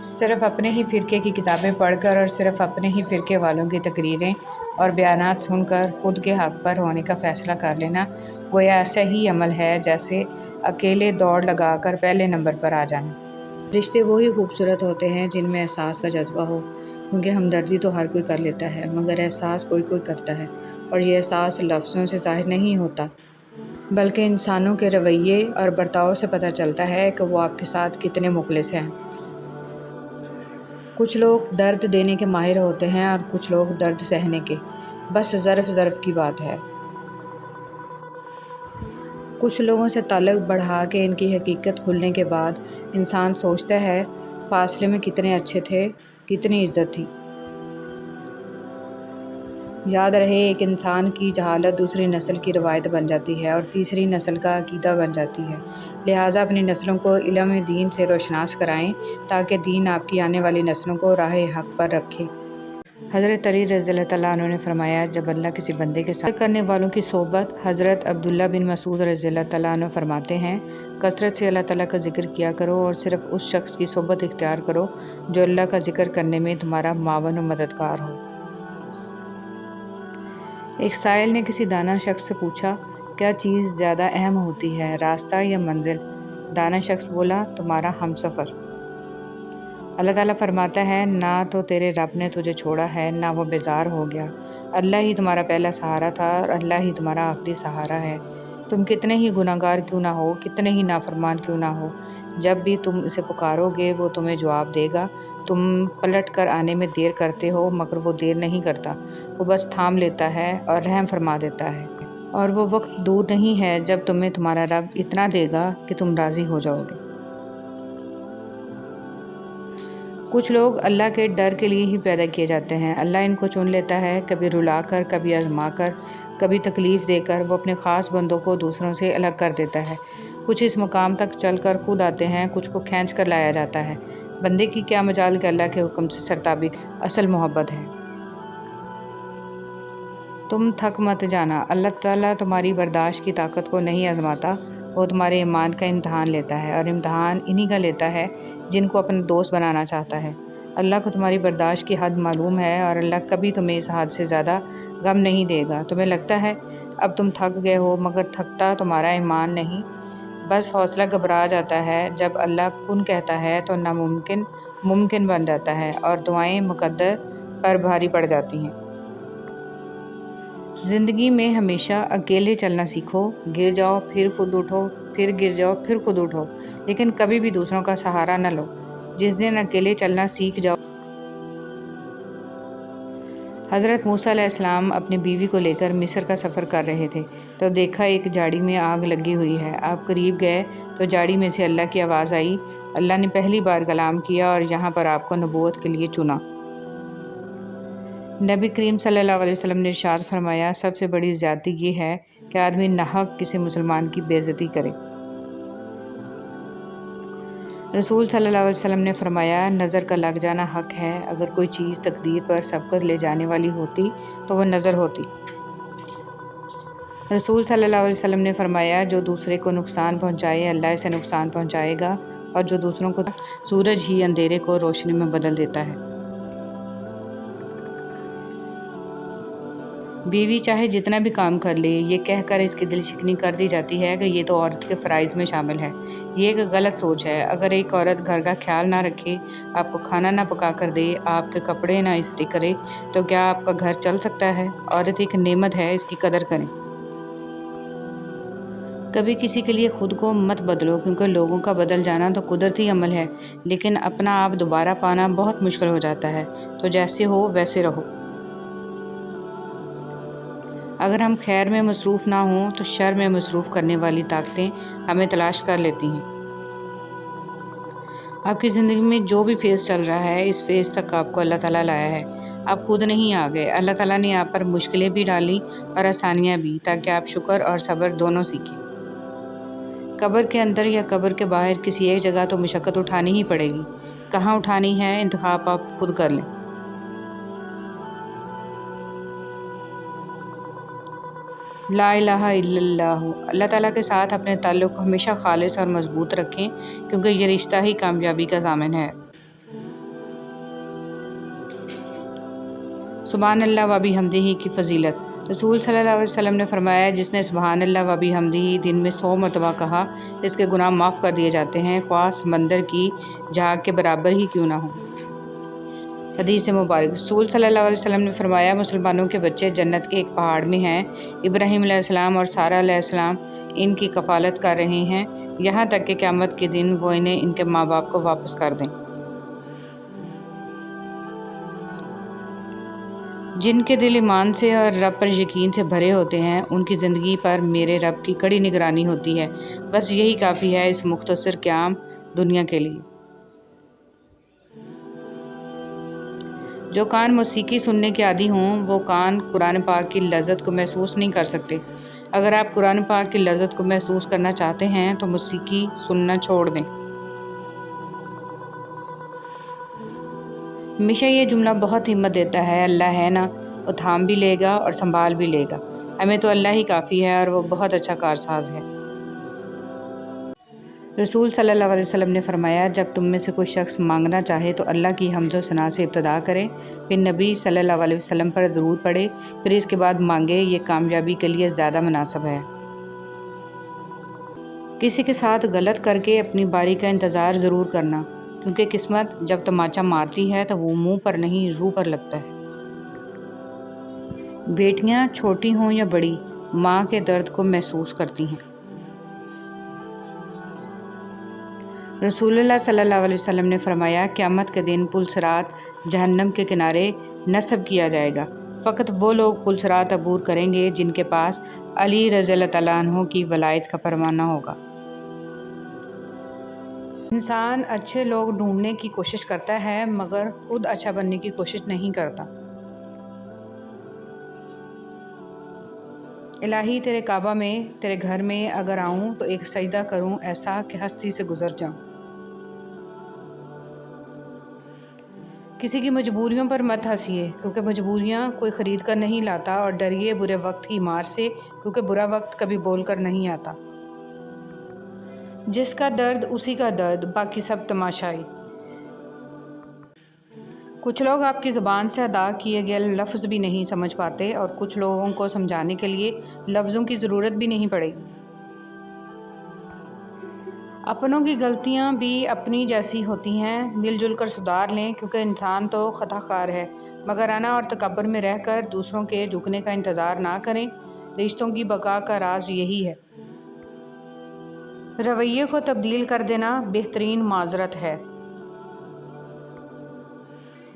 صرف اپنے ہی فرقے کی کتابیں پڑھ کر اور صرف اپنے ہی فرقے والوں کی تقریریں اور بیانات سن کر خود کے حق پر ہونے کا فیصلہ کر لینا گویا ایسا ہی عمل ہے جیسے اکیلے دوڑ لگا کر پہلے نمبر پر آ جانا۔ رشتے وہی خوبصورت ہوتے ہیں جن میں احساس کا جذبہ ہو، کیونکہ ہمدردی تو ہر کوئی کر لیتا ہے مگر احساس کوئی کوئی کرتا ہے، اور یہ احساس لفظوں سے ظاہر نہیں ہوتا بلکہ انسانوں کے رویے اور برتاؤ سے پتہ چلتا ہے کہ وہ آپ کے ساتھ کتنے مخلص ہیں۔ کچھ لوگ درد دینے کے ماہر ہوتے ہیں اور کچھ لوگ درد سہنے کے، بس ظرف کی بات ہے۔ کچھ لوگوں سے تعلق بڑھا کے ان کی حقیقت کھلنے کے بعد انسان سوچتا ہے فاصلے میں کتنے اچھے تھے، کتنی عزت تھی۔ یاد رہے ایک انسان کی جہالت دوسری نسل کی روایت بن جاتی ہے اور تیسری نسل کا عقیدہ بن جاتی ہے، لہٰذا اپنی نسلوں کو علم دین سے روشناس کرائیں تاکہ دین آپ کی آنے والی نسلوں کو راہ حق پر رکھے۔ حضرت علی رضی اللہ تعالیٰ عنہ نے فرمایا، جب اللہ کسی بندے کے ساتھ کرنے والوں کی صحبت، حضرت عبداللہ بن مسعود رضی اللہ تعالیٰ عنہ فرماتے ہیں، کثرت سے اللہ تعالیٰ کا ذکر کیا کرو اور صرف اس شخص کی صحبت اختیار کرو جو اللہ کا ذکر کرنے میں تمہارا معاون و مددگار ہو۔ ایک سائل نے کسی دانا شخص سے پوچھا، کیا چیز زیادہ اہم ہوتی ہے، راستہ یا منزل؟ دانا شخص بولا، تمہارا ہمسفر۔ اللہ تعالیٰ فرماتا ہے، نہ تو تیرے رب نے تجھے چھوڑا ہے نہ وہ بیزار ہو گیا، اللہ ہی تمہارا پہلا سہارا تھا اور اللہ ہی تمہارا آخری سہارا ہے۔ تم کتنے ہی گناہ گار کیوں نہ ہو، کتنے ہی نافرمان کیوں نہ ہو، جب بھی تم اسے پکارو گے وہ تمہیں جواب دے گا۔ تم پلٹ کر آنے میں دیر کرتے ہو مگر وہ دیر نہیں کرتا، وہ بس تھام لیتا ہے اور رحم فرما دیتا ہے، اور وہ وقت دور نہیں ہے جب تمہیں تمہارا رب اتنا دے گا کہ تم راضی ہو جاؤ گے۔ کچھ لوگ اللہ کے ڈر کے لیے ہی پیدا کیے جاتے ہیں، اللہ ان کو چن لیتا ہے، کبھی رلا کر، کبھی آزما کر، کبھی تکلیف دے کر وہ اپنے خاص بندوں کو دوسروں سے الگ کر دیتا ہے۔ کچھ اس مقام تک چل کر خود آتے ہیں، کچھ کو کھینچ کر لایا جاتا ہے۔ بندے کی کیا مجال کہ اللہ کے حکم سے سرتابی اصل محبت ہے۔ تم تھک مت جانا، اللہ تعالیٰ تمہاری برداشت کی طاقت کو نہیں آزماتا، وہ تمہارے ایمان کا امتحان لیتا ہے، اور امتحان انہی کا لیتا ہے جن کو اپنا دوست بنانا چاہتا ہے۔ اللہ کو تمہاری برداشت کی حد معلوم ہے اور اللہ کبھی تمہیں اس حد سے زیادہ غم نہیں دے گا۔ تمہیں لگتا ہے اب تم تھک گئے ہو مگر تھکتا تمہارا ایمان نہیں، بس حوصلہ گھبرا جاتا ہے۔ جب اللہ کن کہتا ہے تو ناممکن ممکن بن جاتا ہے اور دعائیں مقدر پر بھاری پڑ جاتی ہیں۔ زندگی میں ہمیشہ اکیلے چلنا سیکھو، گر جاؤ پھر خود اٹھو، پھر گر جاؤ پھر خود اٹھو، لیکن کبھی بھی دوسروں کا سہارا نہ لو۔ جس دن اکیلے چلنا سیکھ جاؤ۔ حضرت موسیٰ علیہ السلام اپنی بیوی کو لے کر مصر کا سفر کر رہے تھے تو دیکھا ایک جھاڑی میں آگ لگی ہوئی ہے۔ آپ قریب گئے تو جھاڑی میں سے اللہ کی آواز آئی، اللہ نے پہلی بار کلام کیا اور یہاں پر آپ کو نبوت کے لیے چنا۔ نبی کریم صلی اللہ علیہ وسلم نے ارشاد فرمایا، سب سے بڑی زیادتی یہ ہے کہ آدمی ناحق کسی مسلمان کی بے عزتی کرے۔ رسول صلی اللہ علیہ وسلم نے فرمایا، نظر کا لگ جانا حق ہے، اگر کوئی چیز تقدیر پر سبقت لے جانے والی ہوتی تو وہ نظر ہوتی۔ رسول صلی اللہ علیہ وسلم نے فرمایا، جو دوسرے کو نقصان پہنچائے اللہ اسے نقصان پہنچائے گا، اور جو دوسروں کو سورج ہی اندھیرے کو روشنی میں بدل دیتا ہے۔ بیوی چاہے جتنا بھی کام کر لے، یہ کہہ کر اس کی دل شکنی کر دی جاتی ہے کہ یہ تو عورت کے فرائض میں شامل ہے۔ یہ ایک غلط سوچ ہے۔ اگر ایک عورت گھر کا خیال نہ رکھے، آپ کو کھانا نہ پکا کر دے، آپ کے کپڑے نہ استری کرے، تو کیا آپ کا گھر چل سکتا ہے؟ عورت ایک نعمت ہے، اس کی قدر کریں۔ کبھی کسی کے لیے خود کو مت بدلو، کیونکہ لوگوں کا بدل جانا تو قدرتی عمل ہے، لیکن اپنا آپ دوبارہ پانا بہت مشکل ہو جاتا ہے۔ تو جیسے ہو ویسے رہو۔ اگر ہم خیر میں مصروف نہ ہوں تو شر میں مصروف کرنے والی طاقتیں ہمیں تلاش کر لیتی ہیں۔ آپ کی زندگی میں جو بھی فیز چل رہا ہے، اس فیز تک آپ کو اللہ تعالیٰ لایا ہے، آپ خود نہیں آ گئے۔ اللہ تعالیٰ نے آپ پر مشکلیں بھی ڈالی اور آسانیاں بھی، تاکہ آپ شکر اور صبر دونوں سیکھیں۔ قبر کے اندر یا قبر کے باہر کسی ایک جگہ تو مشقت اٹھانی ہی پڑے گی، کہاں اٹھانی ہے انتخاب آپ خود کر لیں۔ لا الہ الا اللہ۔ اللہ تعالیٰ کے ساتھ اپنے تعلق کو ہمیشہ خالص اور مضبوط رکھیں، کیونکہ یہ رشتہ ہی کامیابی کا ضامن ہے۔ سبحان اللہ و بحمدہ کی فضیلت۔ رسول صلی اللہ علیہ وسلم نے فرمایا، جس نے سبحان اللہ و بحمدہ دن میں 100 مرتبہ کہا، اس کے گناہ معاف کر دیے جاتے ہیں، خواہ سمندر کی جھاگ کے برابر ہی کیوں نہ ہو۔ حدیث مبارک۔ رسول صلی اللہ علیہ وسلم نے فرمایا، مسلمانوں کے بچے جنت کے ایک پہاڑ میں ہیں، ابراہیم علیہ السلام اور سارہ علیہ السلام ان کی کفالت کر رہے ہیں، یہاں تک کہ قیامت کے دن وہ انہیں ان کے ماں باپ کو واپس کر دیں۔ جن کے دل ایمان سے اور رب پر یقین سے بھرے ہوتے ہیں، ان کی زندگی پر میرے رب کی کڑی نگرانی ہوتی ہے، بس یہی کافی ہے اس مختصر قیام دنیا کے لیے۔ جو کان موسیقی سننے کے عادی ہوں، وہ کان قرآن پاک کی لذت کو محسوس نہیں کر سکتے۔ اگر آپ قرآن پاک کی لذت کو محسوس کرنا چاہتے ہیں تو موسیقی سننا چھوڑ دیں۔ ہمیشہ یہ جملہ بہت ہمت دیتا ہے، اللہ ہے نا، وہ تھام بھی لے گا اور سنبھال بھی لے گا، ہمیں تو اللہ ہی کافی ہے اور وہ بہت اچھا کارساز ہے۔ رسول صلی اللہ علیہ وسلم نے فرمایا، جب تم میں سے کوئی شخص مانگنا چاہے تو اللہ کی حمد و ثنا سے ابتدا کرے، پھر نبی صلی اللہ علیہ وسلم پر درود پڑھے، پھر اس کے بعد مانگے، یہ کامیابی کے لیے زیادہ مناسب ہے۔ کسی کے ساتھ غلط کر کے اپنی باری کا انتظار ضرور کرنا، کیونکہ قسمت جب تماچا مارتی ہے تو وہ منہ پر نہیں روح پر لگتا ہے۔ بیٹیاں چھوٹی ہوں یا بڑی، ماں کے درد کو محسوس کرتی ہیں۔ رسول اللہ صلی اللہ علیہ وسلم نے فرمایا، قیامت کے دن پل صراط جہنم کے کنارے نصب کیا جائے گا، فقط وہ لوگ پل صراط عبور کریں گے جن کے پاس علی رضی اللہ تعالیٰ عنہ کی ولایت کا پروانہ ہوگا۔ انسان اچھے لوگ ڈھونڈنے کی کوشش کرتا ہے مگر خود اچھا بننے کی کوشش نہیں کرتا۔ الہی تیرے کعبہ میں، تیرے گھر میں اگر آؤں تو ایک سجدہ کروں ایسا کہ ہستی سے گزر جاؤں۔ کسی کی مجبوریوں پر مت ہنسیے، کیونکہ مجبوریاں کوئی خرید کر نہیں لاتا، اور ڈریے برے وقت کی مار سے، کیونکہ برا وقت کبھی بول کر نہیں آتا۔ جس کا درد اسی کا درد، باقی سب تماشائی۔ کچھ لوگ آپ کی زبان سے ادا کیے گئے لفظ بھی نہیں سمجھ پاتے، اور کچھ لوگوں کو سمجھانے کے لیے لفظوں کی ضرورت بھی نہیں پڑے گی۔ اپنوں کی غلطیاں بھی اپنی جیسی ہوتی ہیں، مل جل کر سدھار لیں، کیونکہ انسان تو خطا کار ہے، مگر انا اور تکبر میں رہ کر دوسروں کے جھکنے کا انتظار نہ کریں۔ رشتوں کی بقا کا راز یہی ہے۔ رویے کو تبدیل کر دینا بہترین معذرت ہے۔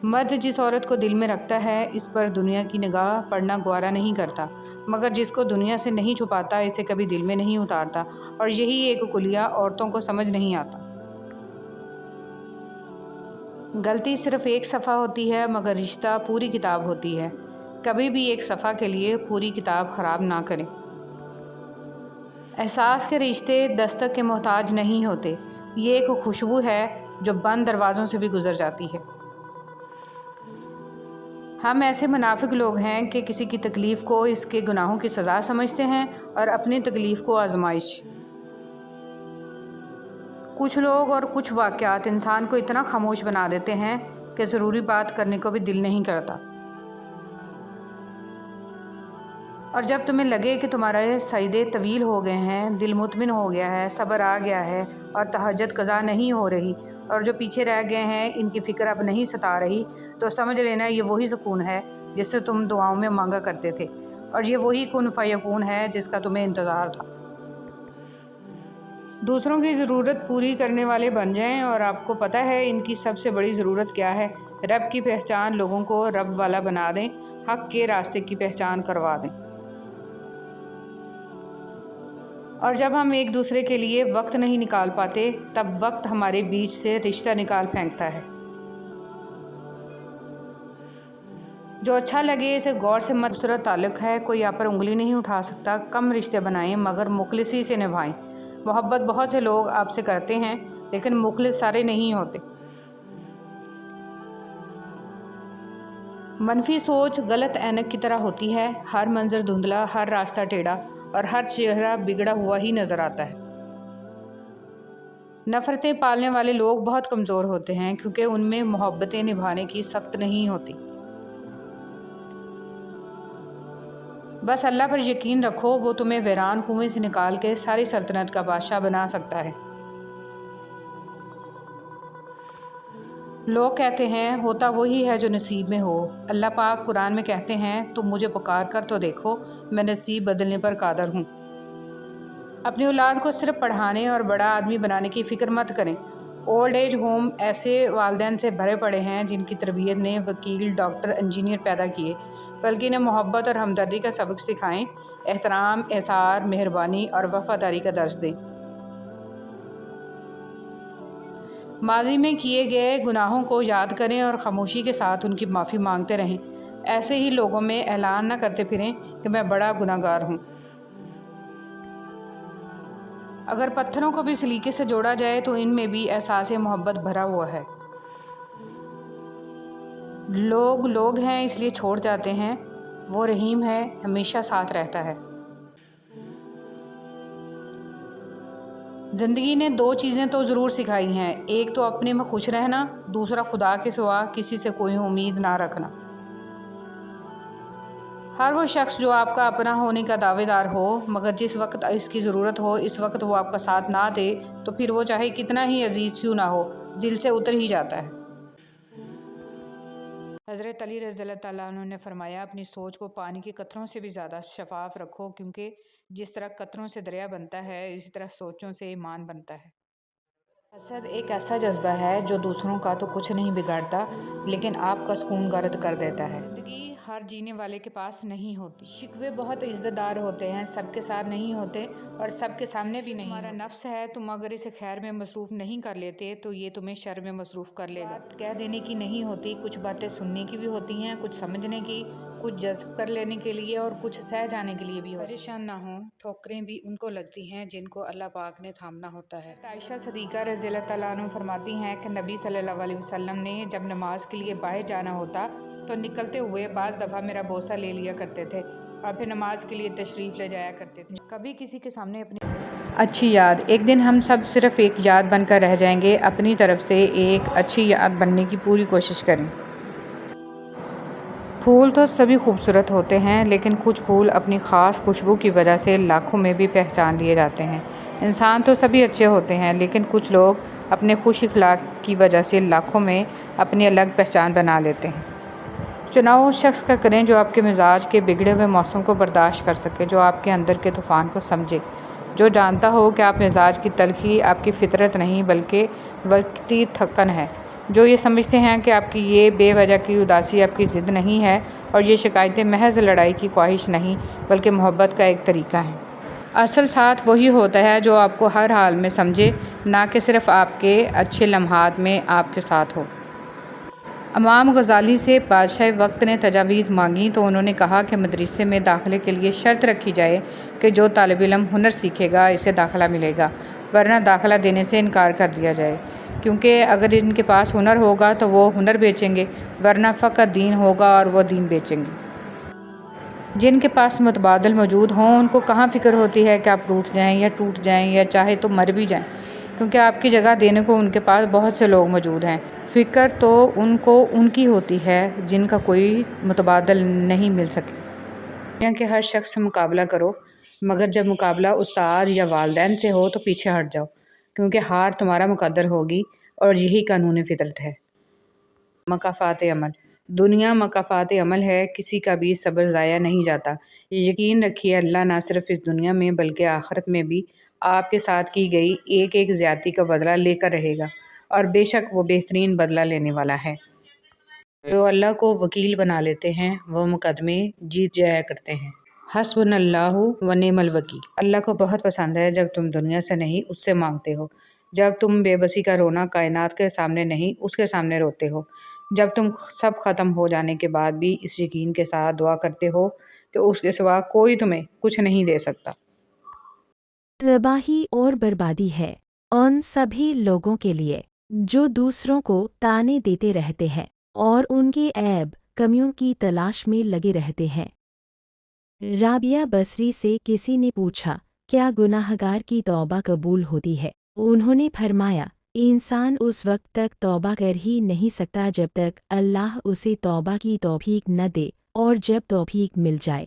مرد جس عورت کو دل میں رکھتا ہے، اس پر دنیا کی نگاہ پڑنا گوارا نہیں کرتا، مگر جس کو دنیا سے نہیں چھپاتا، اسے کبھی دل میں نہیں اتارتا، اور یہی ایک کلیہ عورتوں کو سمجھ نہیں آتا۔ غلطی صرف ایک صفحہ ہوتی ہے، مگر رشتہ پوری کتاب ہوتی ہے۔ کبھی بھی ایک صفحہ کے لیے پوری کتاب خراب نہ کریں۔ احساس کے رشتے دستک کے محتاج نہیں ہوتے، یہ ایک خوشبو ہے جو بند دروازوں سے بھی گزر جاتی ہے۔ ہم ایسے منافق لوگ ہیں کہ کسی کی تکلیف کو اس کے گناہوں کی سزا سمجھتے ہیں اور اپنی تکلیف کو آزمائش۔ کچھ لوگ اور کچھ واقعات انسان کو اتنا خاموش بنا دیتے ہیں کہ ضروری بات کرنے کو بھی دل نہیں کرتا۔ اور جب تمہیں لگے کہ تمہارے سجدے طویل ہو گئے ہیں، دل مطمئن ہو گیا ہے، صبر آ گیا ہے اور تہجد قضا نہیں ہو رہی، اور جو پیچھے رہ گئے ہیں ان کی فکر اب نہیں ستا رہی، تو سمجھ لینا یہ وہی سکون ہے جس سے تم دعاؤں میں مانگا کرتے تھے، اور یہ وہی کن فیکون ہے جس کا تمہیں انتظار تھا۔ دوسروں کی ضرورت پوری کرنے والے بن جائیں، اور آپ کو پتہ ہے ان کی سب سے بڑی ضرورت کیا ہے؟ رب کی پہچان، لوگوں کو رب والا بنا دیں، حق کے راستے کی پہچان کروا دیں۔ اور جب ہم ایک دوسرے کے لیے وقت نہیں نکال پاتے، تب وقت ہمارے بیچ سے رشتہ نکال پھینکتا ہے۔ جو اچھا لگے اسے غور سے مت۔ دوسرا تعلق ہے، کوئی آپ پر انگلی نہیں اٹھا سکتا۔ کم رشتے بنائیں مگر مخلصی سے نبھائیں۔ محبت بہت سے لوگ آپ سے کرتے ہیں، لیکن مخلص سارے نہیں ہوتے۔ منفی سوچ غلط اینک کی طرح ہوتی ہے، ہر منظر دھندلا، ہر راستہ ٹیڑھا، اور ہر چہرہ بگڑا ہوا ہی نظر آتا ہے۔ نفرتیں پالنے والے لوگ بہت کمزور ہوتے ہیں، کیونکہ ان میں محبتیں نبھانے کی سخت نہیں ہوتی۔ بس اللہ پر یقین رکھو، وہ تمہیں ویران کنویں سے نکال کے ساری سلطنت کا بادشاہ بنا سکتا ہے۔ لوگ کہتے ہیں ہوتا وہی ہے جو نصیب میں ہو۔ اللہ پاک قرآن میں کہتے ہیں تم مجھے پکار کر تو دیکھو، میں نصیب بدلنے پر قادر ہوں۔ اپنی اولاد کو صرف پڑھانے اور بڑا آدمی بنانے کی فکر مت کریں۔ اولڈ ایج ہوم ایسے والدین سے بھرے پڑے ہیں جن کی تربیت نے وکیل، ڈاکٹر، انجینئر پیدا کیے، بلکہ انہیں محبت اور ہمدردی کا سبق سکھائیں، احترام، احسان، مہربانی اور وفاداری کا درس دیں۔ ماضی میں کیے گئے گناہوں کو یاد کریں اور خاموشی کے ساتھ ان کی معافی مانگتے رہیں۔ ایسے ہی لوگوں میں اعلان نہ کرتے پھریں کہ میں بڑا گناہ گار ہوں۔ اگر پتھروں کو بھی سلیقے سے جوڑا جائے تو ان میں بھی احساس محبت بھرا ہوا ہے۔ لوگ لوگ ہیں اس لیے چھوڑ جاتے ہیں، وہ رحیم ہے، ہمیشہ ساتھ رہتا ہے۔ زندگی نے دو چیزیں تو ضرور سکھائی ہیں، ایک تو اپنے میں خوش رہنا، دوسرا خدا کے سوا کسی سے کوئی امید نہ رکھنا۔ ہر وہ شخص جو آپ کا اپنا ہونے کا دعوے دار ہو، مگر جس وقت اس کی ضرورت ہو اس وقت وہ آپ کا ساتھ نہ دے تو پھر وہ چاہے کتنا ہی عزیز کیوں نہ ہو، دل سے اتر ہی جاتا ہے۔ حضرت علی رضی اللہ تعالیٰ عنہ نے فرمایا اپنی سوچ کو پانی کے قطروں سے بھی زیادہ شفاف رکھو، کیونکہ جس طرح قطروں سے دریا بنتا ہے اسی طرح سوچوں سے ایمان بنتا ہے۔ حسد ایک ایسا جذبہ ہے جو دوسروں کا تو کچھ نہیں بگاڑتا لیکن آپ کا سکون گرد کر دیتا ہے۔ زندگی ہر جینے والے کے پاس نہیں ہوتی۔ شکوے بہت عزت دار ہوتے ہیں، سب کے ساتھ نہیں ہوتے اور سب کے سامنے بھی نہیں۔ تمہارا نفس ہے، تم اگر اسے خیر میں مصروف نہیں کر لیتے تو یہ تمہیں شر میں مصروف کر لے گا۔ بات کہہ دینے کی نہیں ہوتی، کچھ باتیں سننے کی بھی ہوتی ہیں، کچھ سمجھنے کی، کچھ جذب کر لینے کے لیے اور کچھ سہ جانے کے لیے بھی ہوتی ہیں۔ پریشان نہ ہوں، ٹھوکریں بھی ان کو لگتی ہیں جن کو اللہ پاک نے تھامنا ہوتا ہے۔ عائشہ صدیقہ رضی اللہ تعالیٰ عنہ فرماتی ہیں کہ نبی صلی اللہ علیہ وسلم نے جب نماز کے لیے باہر جانا ہوتا تو نکلتے ہوئے بعض دفعہ میرا بوسہ لے لیا کرتے تھے اور پھر نماز کے لیے تشریف لے جایا کرتے تھے۔ کبھی کسی کے سامنے اپنی اچھی یاد، ایک دن ہم سب صرف ایک یاد بن کر رہ جائیں گے۔ اپنی طرف سے ایک اچھی یاد بننے کی پوری کوشش کریں۔ پھول تو سبھی خوبصورت ہوتے ہیں لیکن کچھ پھول اپنی خاص خوشبو کی وجہ سے لاکھوں میں بھی پہچان لیے جاتے ہیں۔ انسان تو سبھی اچھے ہوتے ہیں لیکن کچھ لوگ اپنے خوش اخلاق کی وجہ سے لاکھوں میں اپنی الگ پہچان بنا لیتے ہیں۔ چناؤ اس شخص کا کریں جو آپ کے مزاج کے بگڑے ہوئے موسم کو برداشت کر سکے، جو آپ کے اندر کے طوفان کو سمجھے، جو جانتا ہو کہ آپ مزاج کی تلخی آپ کی فطرت نہیں بلکہ وقتی تھکن ہے، جو یہ سمجھتے ہیں کہ آپ کی یہ بے وجہ کی اداسی آپ کی ضد نہیں ہے اور یہ شکایتیں محض لڑائی کی خواہش نہیں بلکہ محبت کا ایک طریقہ ہے۔ اصل ساتھ وہی ہوتا ہے جو آپ کو ہر حال میں سمجھے، نہ کہ صرف آپ کے اچھے لمحات میں آپ کے ساتھ ہو۔ امام غزالی سے بادشاہ وقت نے تجاویز مانگی تو انہوں نے کہا کہ مدرسے میں داخلے کے لیے شرط رکھی جائے کہ جو طالب علم ہنر سیکھے گا اسے داخلہ ملے گا، ورنہ داخلہ دینے سے انکار کر دیا جائے، کیونکہ اگر ان کے پاس ہنر ہوگا تو وہ ہنر بیچیں گے، ورنہ فقط دین ہوگا اور وہ دین بیچیں گے۔ جن کے پاس متبادل موجود ہوں ان کو کہاں فکر ہوتی ہے کہ آپ روٹھ جائیں یا ٹوٹ جائیں یا چاہے تو مر بھی جائیں، کیونکہ آپ کی جگہ دینے کو ان کے پاس بہت سے لوگ موجود ہیں۔ فکر تو ان کو ان کی ہوتی ہے جن کا کوئی متبادل نہیں مل سکے۔ دنیا کے ہر شخص سے مقابلہ کرو، مگر جب مقابلہ استاد یا والدین سے ہو تو پیچھے ہٹ جاؤ، کیونکہ ہار تمہارا مقدر ہوگی اور یہی قانون فطرت ہے۔ مکافات عمل، دنیا مکافات عمل ہے، کسی کا بھی صبر ضائع نہیں جاتا۔ یقین رکھیے اللہ نہ صرف اس دنیا میں بلکہ آخرت میں بھی آپ کے ساتھ کی گئی ایک ایک زیادتی کا بدلہ لے کر رہے گا، اور بے شک وہ بہترین بدلہ لینے والا ہے۔ جو اللہ کو وکیل بنا لیتے ہیں وہ مقدمے جیت جایا کرتے ہیں۔ حسبنا اللہ و نعم الوکیل۔ اللہ کو بہت پسند ہے جب تم دنیا سے نہیں اس سے مانگتے ہو، جب تم بے بسی کا رونا کائنات کے سامنے نہیں اس کے سامنے روتے ہو، جب تم سب ختم ہو جانے کے بعد بھی اس یقین کے ساتھ دعا کرتے ہو کہ اس کے سوا کوئی تمہیں کچھ نہیں دے سکتا۔ تباہی اور بربادی ہے ان سبھی لوگوں کے لیے جو دوسروں کو تانے دیتے رہتے ہیں اور ان کے عیب کمیوں کی تلاش میں لگے رہتے ہیں۔ رابعہ بصری سے کسی نے پوچھا کیا گناہگار کی توبہ قبول ہوتی ہے؟ انہوں نے فرمایا انسان اس وقت تک توبہ کر ہی نہیں سکتا جب تک اللہ اسے توبہ کی توفیق نہ دے، اور جب توفیق مل جائے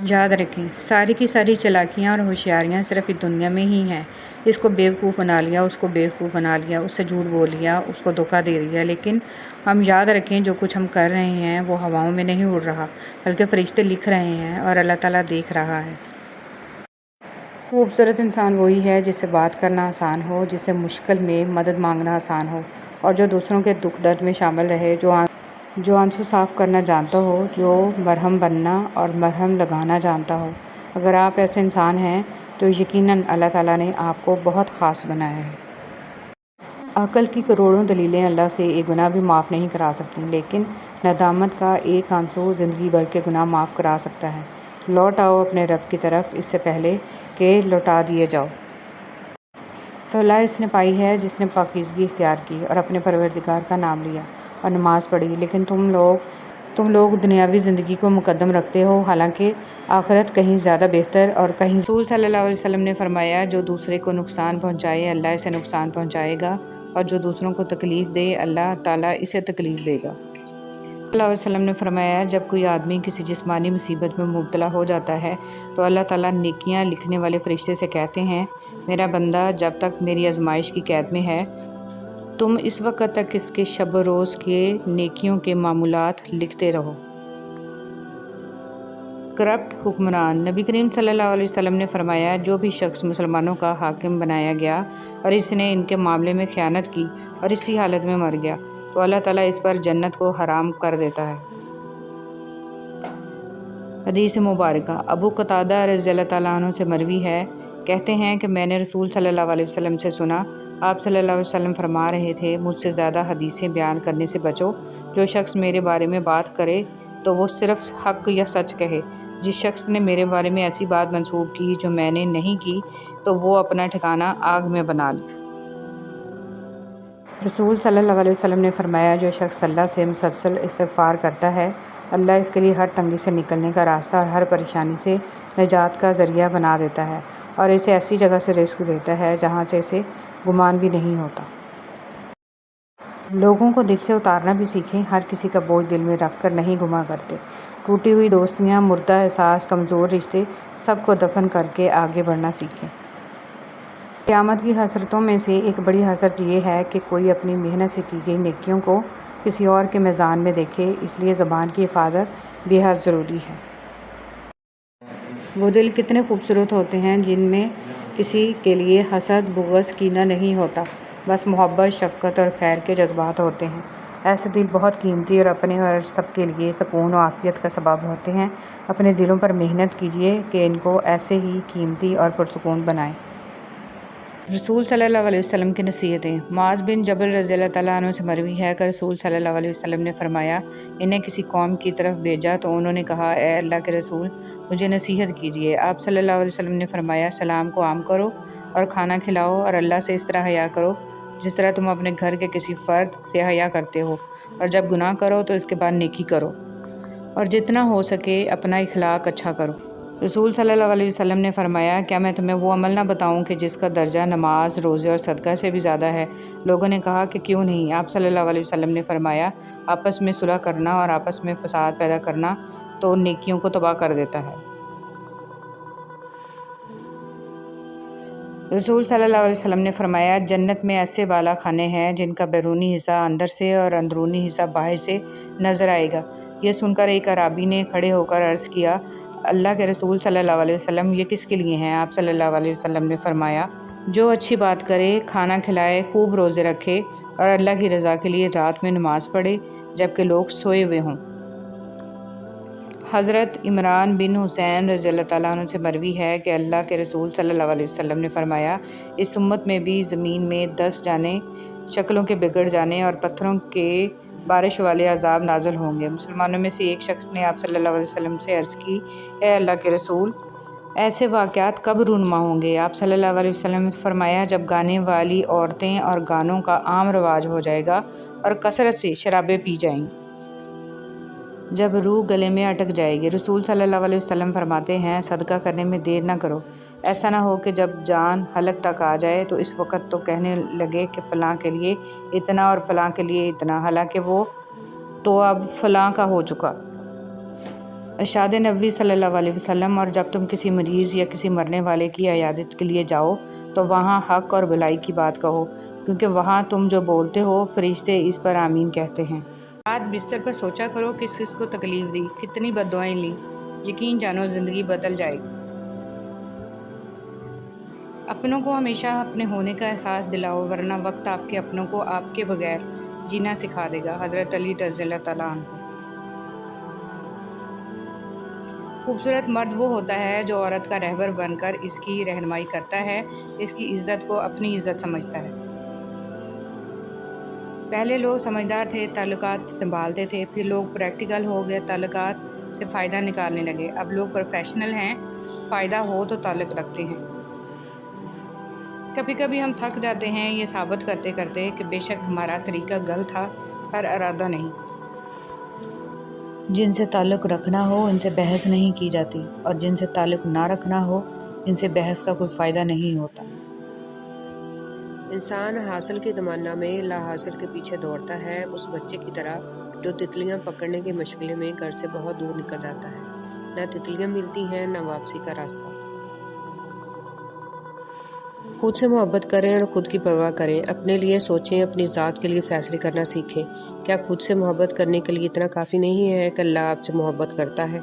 یاد رکھیں ساری کی ساری چالاکیاں اور ہوشیاریاں صرف اس دنیا میں ہی ہیں۔ اس کو بیوقوف بنا لیا، اس کو بیوقوف بنا لیا، اس سے جھوٹ بول لیا، اس کو دھوکہ دے دیا، لیکن ہم یاد رکھیں جو کچھ ہم کر رہے ہیں وہ ہواؤں میں نہیں اڑ رہا، بلکہ فرشتے لکھ رہے ہیں اور اللہ تعالیٰ دیکھ رہا ہے۔ خوبصورت انسان وہی ہے جسے بات کرنا آسان ہو، جسے مشکل میں مدد مانگنا آسان ہو، اور جو دوسروں کے دکھ درد میں شامل رہے، جو آنسو صاف کرنا جانتا ہو، جو مرہم بننا اور مرہم لگانا جانتا ہو۔ اگر آپ ایسے انسان ہیں تو یقیناً اللہ تعالیٰ نے آپ کو بہت خاص بنایا ہے۔ عقل کی کروڑوں دلیلیں اللہ سے ایک گناہ بھی معاف نہیں کرا سکتی، لیکن ندامت کا ایک آنسو زندگی بھر کے گناہ معاف کرا سکتا ہے۔ لوٹ آؤ اپنے رب کی طرف اس سے پہلے کہ لوٹا دیے جاؤ۔ فلاح اس نے پائی ہے جس نے پاکیزگی اختیار کی اور اپنے پروردگار کا نام لیا اور نماز پڑھی، لیکن تم لوگ دنیاوی زندگی کو مقدم رکھتے ہو، حالانکہ آخرت کہیں زیادہ بہتر اور کہیں رسول صلی اللہ علیہ وسلم نے فرمایا جو دوسرے کو نقصان پہنچائے اللہ اسے نقصان پہنچائے گا، اور جو دوسروں کو تکلیف دے اللہ تعالیٰ اسے تکلیف دے گا۔ صلی اللہ علیہ وسلم نے فرمایا جب کوئی آدمی کسی جسمانی مصیبت میں مبتلا ہو جاتا ہے تو اللہ تعالیٰ نیکیاں لکھنے والے فرشتے سے کہتے ہیں میرا بندہ جب تک میری آزمائش کی قید میں ہے تم اس وقت تک اس کے شب و روز کے نیکیوں کے معمولات لکھتے رہو۔ کرپٹ حکمران نبی کریم صلی اللہ علیہ وسلم نے فرمایا جو بھی شخص مسلمانوں کا حاکم بنایا گیا اور اس نے ان کے معاملے میں خیانت کی اور اسی حالت میں مر گیا تو اللہ تعالیٰ اس پر جنت کو حرام کر دیتا ہے۔ حدیث مبارکہ ابو قتادہ رضی اللہ تعالیٰ عنہ سے مروی ہے، کہتے ہیں کہ میں نے رسول صلی اللہ علیہ وسلم سے سنا، آپ صلی اللہ علیہ وسلم فرما رہے تھے مجھ سے زیادہ حدیثیں بیان کرنے سے بچو، جو شخص میرے بارے میں بات کرے تو وہ صرف حق یا سچ کہے، جس شخص نے میرے بارے میں ایسی بات منسوب کی جو میں نے نہیں کی تو وہ اپنا ٹھکانہ آگ میں بنا لے۔ رسول صلی اللہ علیہ وسلم نے فرمایا جو شخص اللہ سے مسلسل استغفار کرتا ہے اللہ اس کے لیے ہر تنگی سے نکلنے کا راستہ اور ہر پریشانی سے نجات کا ذریعہ بنا دیتا ہے اور اسے ایسی جگہ سے رزق دیتا ہے جہاں سے اسے گمان بھی نہیں ہوتا۔ لوگوں کو دل سے اتارنا بھی سیکھیں، ہر کسی کا بوجھ دل میں رکھ کر نہیں گما کرتے۔ ٹوٹی ہوئی دوستیاں، مردہ احساس، کمزور رشتے سب کو دفن کر کے آگے بڑھنا سیکھیں۔ قیامت کی حسرتوں میں سے ایک بڑی حسرت یہ ہے کہ کوئی اپنی محنت سے کی گئی نیکیوں کو کسی اور کے میزان میں دیکھے، اس لیے زبان کی حفاظت بے حد ضروری ہے۔ وہ دل کتنے خوبصورت ہوتے ہیں جن میں کسی کے لیے حسد، بغض، کینہ نہیں ہوتا، بس محبت، شفقت اور خیر کے جذبات ہوتے ہیں۔ ایسے دل بہت قیمتی اور اپنے اور سب کے لیے سکون و عافیت کا سبب ہوتے ہیں۔ اپنے دلوں پر محنت کیجیے کہ ان کو ایسے ہی قیمتی اور پرسکون بنائیں۔ رسول صلی اللہ علیہ وسلم کی نصیحتیں معاذ بن جبل رضی اللہ تعالیٰ عنہ سے مروی ہے کہ رسول صلی اللہ علیہ وسلم نے فرمایا انہیں کسی قوم کی طرف بھیجا تو انہوں نے کہا اے اللہ کے رسول مجھے نصیحت کیجیے۔ آپ صلی اللہ علیہ وسلم نے فرمایا سلام کو عام کرو اور کھانا کھلاؤ اور اللہ سے اس طرح حیا کرو جس طرح تم اپنے گھر کے کسی فرد سے حیا کرتے ہو، اور جب گناہ کرو تو اس کے بعد نیکی کرو، اور جتنا ہو سکے اپنا اخلاق اچھا کرو۔ رسول صلی اللہ علیہ وسلم نے فرمایا کیا میں تمہیں وہ عمل نہ بتاؤں کہ جس کا درجہ نماز، روزے اور صدقہ سے بھی زیادہ ہے؟ لوگوں نے کہا کہ کیوں نہیں؟ آپ صلی اللہ علیہ وسلم نے فرمایا آپس میں صلح کرنا اور آپس میں فساد پیدا کرنا تو نیکیوں کو تباہ کر دیتا ہے۔ رسول صلی اللہ علیہ وسلم نے فرمایا جنت میں ایسے بالا خانے ہیں جن کا بیرونی حصہ اندر سے اور اندرونی حصہ باہر سے نظر آئے گا۔ یہ سن کر ایک اعرابی نے کھڑے ہو کر عرض کیا اللہ کے رسول صلی اللہ علیہ وسلم یہ کس کے لیے ہیں؟ آپ صلی اللہ علیہ وسلم نے فرمایا جو اچھی بات کرے، کھانا کھلائے، خوب روزے رکھے اور اللہ کی رضا کے لیے رات میں نماز پڑھے جبکہ لوگ سوئے ہوئے ہوں۔ حضرت عمران بن حسین رضی اللہ تعالیٰ عنہ سے مروی ہے کہ اللہ کے رسول صلی اللہ علیہ وسلم نے فرمایا اس امت میں بھی زمین میں 10 جانیں شکلوں کے بگڑ جانے اور پتھروں کے بارش والے عذاب نازل ہوں گے۔ مسلمانوں میں سے ایک شخص نے آپ صلی اللہ علیہ وسلم سے عرض کی اے اللہ کے رسول ایسے واقعات کب رونما ہوں گے؟ آپ صلی اللہ علیہ وسلم نے فرمایا جب گانے والی عورتیں اور گانوں کا عام رواج ہو جائے گا اور کثرت سے شرابیں پی جائیں گی، جب روح گلے میں اٹک جائے گی۔ رسول صلی اللہ علیہ وسلم فرماتے ہیں صدقہ کرنے میں دیر نہ کرو، ایسا نہ ہو کہ جب جان حلق تک آ جائے تو اس وقت تو کہنے لگے کہ فلاں کے لیے اتنا اور فلاں کے لیے اتنا، حالانکہ وہ تو اب فلاں کا ہو چکا۔ ارشاد نبوی صلی اللہ علیہ وسلم، اور جب تم کسی مریض یا کسی مرنے والے کی عیادت کے لیے جاؤ تو وہاں حق اور بھلائی کی بات کہو، کیونکہ وہاں تم جو بولتے ہو فرشتے اس پر آمین کہتے ہیں۔ رات بستر پر سوچا کرو کس کس کو تکلیف دی، کتنی بد دعائیں لیں، یقین جانو زندگی بدل جائے گی۔ اپنوں کو ہمیشہ اپنے ہونے کا احساس دلاؤ، ورنہ وقت آپ کے اپنوں کو آپ کے بغیر جینا سکھا دے گا۔ حضرت علی رضی اللہ تعالیٰ عنہ۔ خوبصورت مرد وہ ہوتا ہے جو عورت کا رہبر بن کر اس کی رہنمائی کرتا ہے، اس کی عزت کو اپنی عزت سمجھتا ہے۔ پہلے لوگ سمجھدار تھے، تعلقات سنبھالتے تھے، پھر لوگ پریکٹیکل ہو گئے، تعلقات سے فائدہ نکالنے لگے۔ اب لوگ پروفیشنل ہیں، فائدہ ہو تو تعلق رکھتے ہیں۔ کبھی کبھی ہم تھک جاتے ہیں یہ ثابت کرتے کرتے کہ بے شک ہمارا طریقہ غلط تھا، پر ارادہ نہیں۔ جن سے تعلق رکھنا ہو ان سے بحث نہیں کی جاتی، اور جن سے تعلق نہ رکھنا ہو ان سے بحث کا کوئی فائدہ نہیں ہوتا۔ انسان حاصل کی تمنا میں لا حاصل کے پیچھے دوڑتا ہے، اس بچے کی طرح جو تتلیاں پکڑنے کی مشغلے میں گھر سے بہت دور نکل جاتا ہے۔ نہ تتلیاں ملتی ہیں، نہ واپسی کا راستہ۔ خود سے محبت کریں اور خود کی پرواہ کریں، اپنے لیے سوچیں، اپنی ذات کے لیے فیصلے کرنا سیکھیں۔ کیا خود سے محبت کرنے کے لیے اتنا کافی نہیں ہے کہ اللہ آپ سے محبت کرتا ہے؟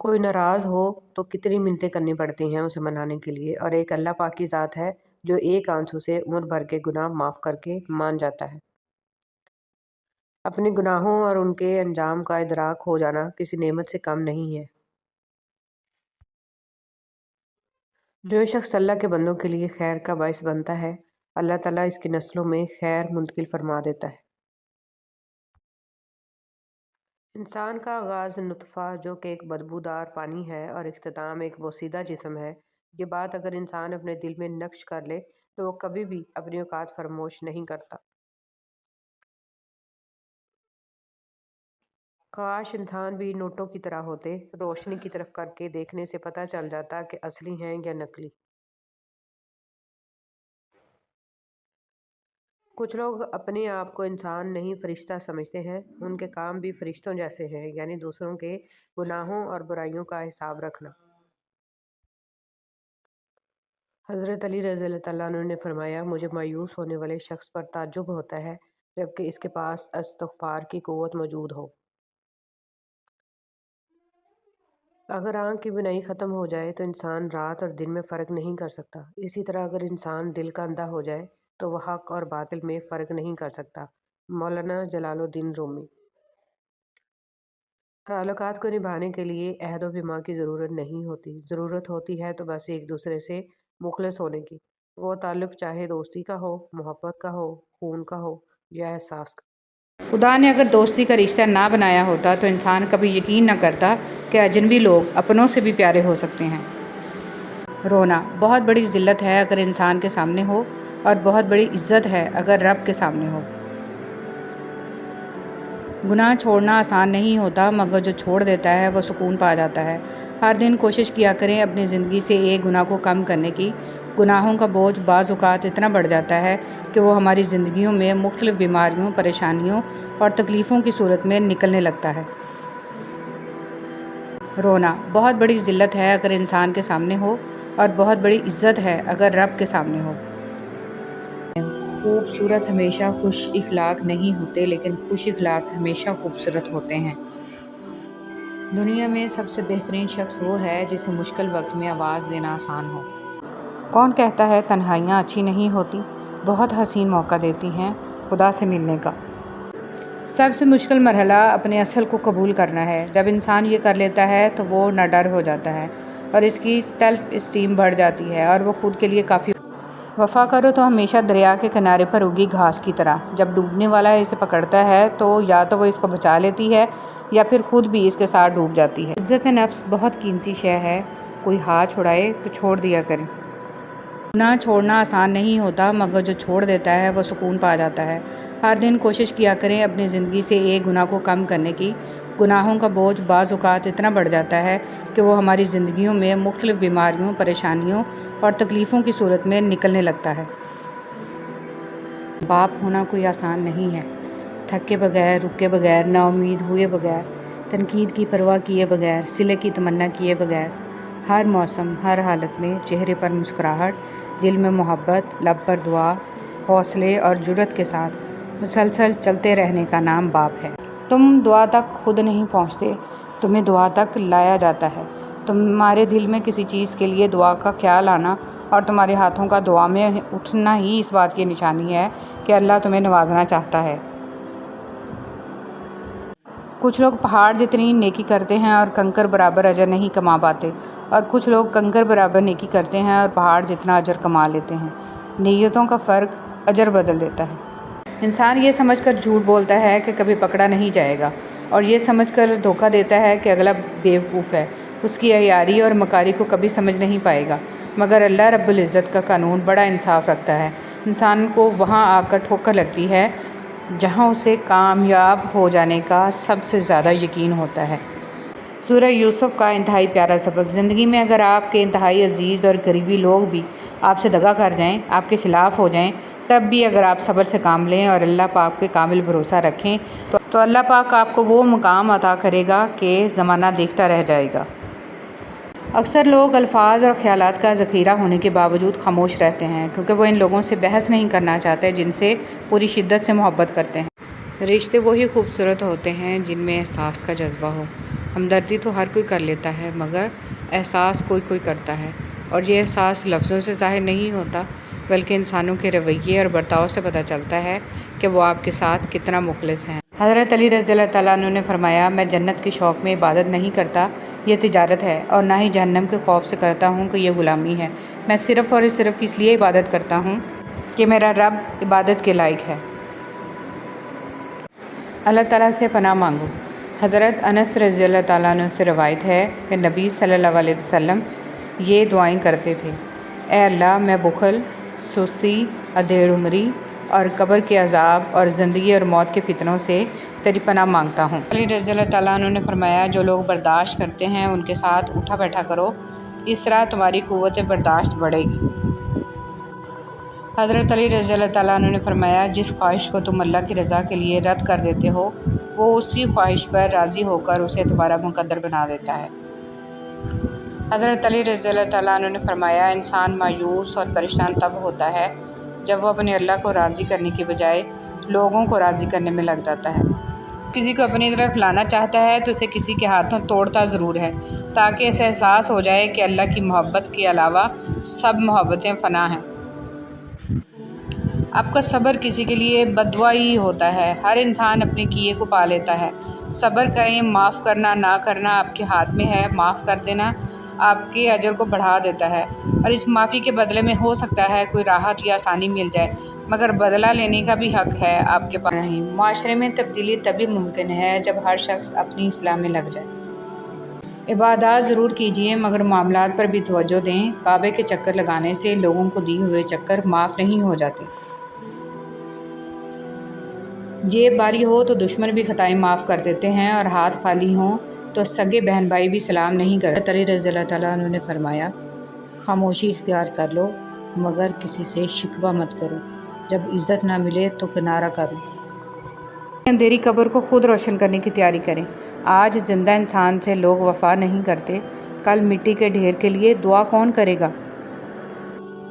کوئی ناراض ہو تو کتنی منتیں کرنی پڑتی ہیں اسے منانے کے لیے، اور ایک اللہ پاک کی ذات ہے جو ایک آنسو سے عمر بھر کے گناہ معاف کر کے مان جاتا ہے۔ اپنے گناہوں اور ان کے انجام کا ادراک ہو جانا کسی نعمت سے کم نہیں ہے۔ جو شخص اللہ کے بندوں کے لیے خیر کا باعث بنتا ہے، اللہ تعالیٰ اس کی نسلوں میں خیر منتقل فرما دیتا ہے۔ انسان کا آغاز نطفہ جو کہ ایک بدبودار پانی ہے اور اختتام ایک بوسیدہ جسم ہے، یہ بات اگر انسان اپنے دل میں نقش کر لے تو وہ کبھی بھی اپنی اوقات فراموش نہیں کرتا۔ کاش انسان بھی نوٹوں کی طرح ہوتے، روشنی کی طرف کر کے دیکھنے سے پتہ چل جاتا کہ اصلی ہیں یا نقلی۔ کچھ لوگ اپنے آپ کو انسان نہیں فرشتہ سمجھتے ہیں، ان کے کام بھی فرشتوں جیسے ہیں، یعنی دوسروں کے گناہوں اور برائیوں کا حساب رکھنا۔ حضرت علی رضی اللہ تعالیٰ عنہ نے فرمایا، مجھے مایوس ہونے والے شخص پر تعجب ہوتا ہے جبکہ اس کے پاس استغفار کی قوت موجود ہو۔ اگر آنکھ کی بینائی ختم ہو جائے تو انسان رات اور دن میں فرق نہیں کر سکتا، اسی طرح اگر انسان دل کا اندھا ہو جائے تو وہ حق اور باطل میں فرق نہیں کر سکتا۔ مولانا جلال الدین رومی۔ تعلقات کو نبھانے کے لیے عہد و پیمان کی ضرورت نہیں ہوتی، ضرورت ہوتی ہے تو بس ایک دوسرے سے مخلص ہونے کی۔ وہ تعلق چاہے دوستی کا ہو، محبت کا ہو، خون کا ہو یا احساس کا۔ خدا نے اگر دوستی کا رشتہ نہ بنایا ہوتا تو انسان کبھی یقین نہ کرتا کہ اجنبی لوگ اپنوں سے بھی پیارے ہو سکتے ہیں۔ رونا بہت بڑی ذلت ہے اگر انسان کے سامنے ہو، اور بہت بڑی عزت ہے اگر رب کے سامنے ہو۔ گناہ چھوڑنا آسان نہیں ہوتا، مگر جو چھوڑ دیتا ہے وہ سکون پا جاتا ہے۔ ہر دن کوشش کیا کریں اپنی زندگی سے ایک گناہ کو کم کرنے کی۔ گناہوں کا بوجھ بعض اوقات اتنا بڑھ جاتا ہے کہ وہ ہماری زندگیوں میں مختلف بیماریوں، پریشانیوں اور تکلیفوں کی صورت میں نکلنے لگتا ہے۔ رونا بہت بڑی ذلت ہے اگر انسان کے سامنے ہو، اور بہت بڑی عزت ہے اگر رب کے سامنے ہو۔ خوبصورت ہمیشہ خوش اخلاق نہیں ہوتے، لیکن خوش اخلاق ہمیشہ خوبصورت ہوتے ہیں۔ دنیا میں سب سے بہترین شخص وہ ہے جسے مشکل وقت میں آواز دینا آسان ہو۔ کون کہتا ہے تنہائیاں اچھی نہیں ہوتی؟ بہت حسین موقع دیتی ہیں خدا سے ملنے کا۔ سب سے مشکل مرحلہ اپنے اصل کو قبول کرنا ہے۔ جب انسان یہ کر لیتا ہے تو وہ نہ ڈر ہو جاتا ہے، اور اس کی سیلف اسٹیم بڑھ جاتی ہے، اور وہ خود کے لیے کافی۔ وفا کرو تو ہمیشہ دریا کے کنارے پر اگی گھاس کی طرح، جب ڈوبنے والا اسے پکڑتا ہے تو یا تو وہ اس کو بچا لیتی ہے یا پھر خود بھی اس کے ساتھ ڈوب جاتی ہے۔ عزت نفس بہت قیمتی شے ہے، کوئی ہاتھ چھڑائے تو چھوڑ دیا کریں۔ گناہ چھوڑنا آسان نہیں ہوتا، مگر جو چھوڑ دیتا ہے وہ سکون پا جاتا ہے۔ ہر دن کوشش کیا کریں اپنی زندگی سے ایک گناہ کو کم کرنے کی۔ گناہوں کا بوجھ بعض اوقات اتنا بڑھ جاتا ہے کہ وہ ہماری زندگیوں میں مختلف بیماریوں، پریشانیوں اور تکلیفوں کی صورت میں نکلنے لگتا ہے۔ باپ ہونا کوئی آسان نہیں ہے۔ تھکے بغیر، رکے بغیر، نا امید ہوئے بغیر تنقید کی پرواہ کیے بغیر، صلے کی تمنا کیے بغیر، ہر موسم، ہر حالت میں چہرے پر مسکراہٹ، دل میں محبت، لب پر دعا، حوصلے اور جرأت کے ساتھ مسلسل چلتے رہنے کا نام باپ ہے۔ تم دعا تک خود نہیں پہنچتے، تمہیں دعا تک لایا جاتا ہے۔ تمہارے دل میں کسی چیز کے لیے دعا کا خیال آنا اور تمہارے ہاتھوں کا دعا میں اٹھنا ہی اس بات کی نشانی ہے کہ اللہ تمہیں نوازنا چاہتا ہے۔ کچھ لوگ پہاڑ جتنی نیکی کرتے ہیں اور کنکر برابر اجر نہیں کما پاتے، اور کچھ لوگ کنکر برابر نیکی کرتے ہیں اور پہاڑ جتنا اجر کما لیتے ہیں۔ نیتوں کا فرق اجر بدل دیتا ہے۔ انسان یہ سمجھ کر جھوٹ بولتا ہے کہ کبھی پکڑا نہیں جائے گا، اور یہ سمجھ کر دھوکہ دیتا ہے کہ اگلا بیوقوف ہے، اس کی عیاری اور مکاری کو کبھی سمجھ نہیں پائے گا۔ مگر اللہ رب العزت کا قانون بڑا انصاف رکھتا ہے۔ انسان کو وہاں آ کر ٹھوکر لگتی ہے جہاں اسے کامیاب ہو جانے کا سب سے زیادہ یقین ہوتا ہے۔ سورہ یوسف کا انتہائی پیارا سبق۔ زندگی میں اگر آپ کے انتہائی عزیز اور قریبی لوگ بھی آپ سے دغا کر جائیں، آپ کے خلاف ہو جائیں، تب بھی اگر آپ صبر سے کام لیں اور اللہ پاک پہ کامل بھروسہ رکھیں تو اللہ پاک آپ کو وہ مقام عطا کرے گا کہ زمانہ دیکھتا رہ جائے گا۔ اکثر لوگ الفاظ اور خیالات کا ذخیرہ ہونے کے باوجود خاموش رہتے ہیں، کیونکہ وہ ان لوگوں سے بحث نہیں کرنا چاہتے جن سے پوری شدت سے محبت کرتے ہیں۔ رشتے وہی خوبصورت ہوتے ہیں جن میں احساس کا جذبہ ہو۔ ہمدردی تو ہر کوئی کر لیتا ہے، مگر احساس کوئی کوئی کرتا ہے، اور یہ احساس لفظوں سے ظاہر نہیں ہوتا بلکہ انسانوں کے رویے اور برتاؤ سے پتہ چلتا ہے کہ وہ آپ کے ساتھ کتنا مخلص ہیں۔ حضرت علی رضی اللہ تعالیٰ عنہ نے فرمایا، میں جنت کے شوق میں عبادت نہیں کرتا، یہ تجارت ہے، اور نہ ہی جہنم کے خوف سے کرتا ہوں کہ یہ غلامی ہے۔ میں صرف اور صرف اس لیے عبادت کرتا ہوں کہ میرا رب عبادت کے لائق ہے۔ اللہ تعالیٰ سے پناہ مانگو۔ حضرت انس رضی اللہ تعالیٰ عنہ سے روایت ہے کہ نبی صلی اللہ علیہ وسلم یہ دعائیں کرتے تھے: اے اللہ، میں بخل، سستی، ادھیڑ عمری اور قبر کے عذاب اور زندگی اور موت کے فتنوں سے تیری پناہ مانگتا ہوں۔ علی رضی اللہ تعالیٰ عنہ نے فرمایا، جو لوگ برداشت کرتے ہیں ان کے ساتھ اٹھا بیٹھا کرو، اس طرح تمہاری قوت برداشت بڑھے گی۔ حضرت علی رضی اللہ تعالیٰ عنہ نے فرمایا، جس خواہش کو تم اللہ کی رضا کے لیے رد کر دیتے ہو، وہ اسی خواہش پر راضی ہو کر اسے تمہارا مقدر بنا دیتا ہے۔ حضرت علی رضی اللہ تعالیٰ عنہ نے فرمایا، انسان مایوس اور پریشان تب ہوتا ہے جب وہ اپنے اللہ کو راضی کرنے کی بجائے لوگوں کو راضی کرنے میں لگ جاتا ہے۔ کسی کو اپنی طرف لانا چاہتا ہے تو اسے کسی کے ہاتھوں توڑتا ضرور ہے، تاکہ اسے احساس ہو جائے کہ اللہ کی محبت کے علاوہ سب محبتیں فنا ہیں۔ آپ کا صبر کسی کے لیے بددعا ہی ہوتا ہے۔ ہر انسان اپنے کیے کو پا لیتا ہے۔ صبر کریں، معاف کرنا نہ کرنا آپ کے ہاتھ میں ہے۔ معاف کر دینا آپ کے اجر کو بڑھا دیتا ہے، اور اس معافی کے بدلے میں ہو سکتا ہے کوئی راحت یا آسانی مل جائے، مگر بدلہ لینے کا بھی حق ہے آپ کے پاس نہیں۔ معاشرے میں تبدیلی تبھی ممکن ہے جب ہر شخص اپنی اصلاح میں لگ جائے۔ عبادات ضرور کیجیے، مگر معاملات پر بھی توجہ دیں۔ کعبے کے چکر لگانے سے لوگوں کو دیے ہوئے چکر معاف نہیں ہو جاتے۔ جیب باری ہو تو دشمن بھی خطائیں معاف کر دیتے ہیں، اور ہاتھ خالی ہوں تو سگے بہن بھائی بھی سلام نہیں کرتے۔ علی رضی اللہ تعالیٰ عنہ نے فرمایا، خاموشی اختیار کر لو، مگر کسی سے شکوہ مت کرو۔ جب عزت نہ ملے تو کنارہ کرو۔ اندھیری قبر کو خود روشن کرنے کی تیاری کریں۔ آج زندہ انسان سے لوگ وفا نہیں کرتے، کل مٹی کے ڈھیر کے لیے دعا کون کرے گا؟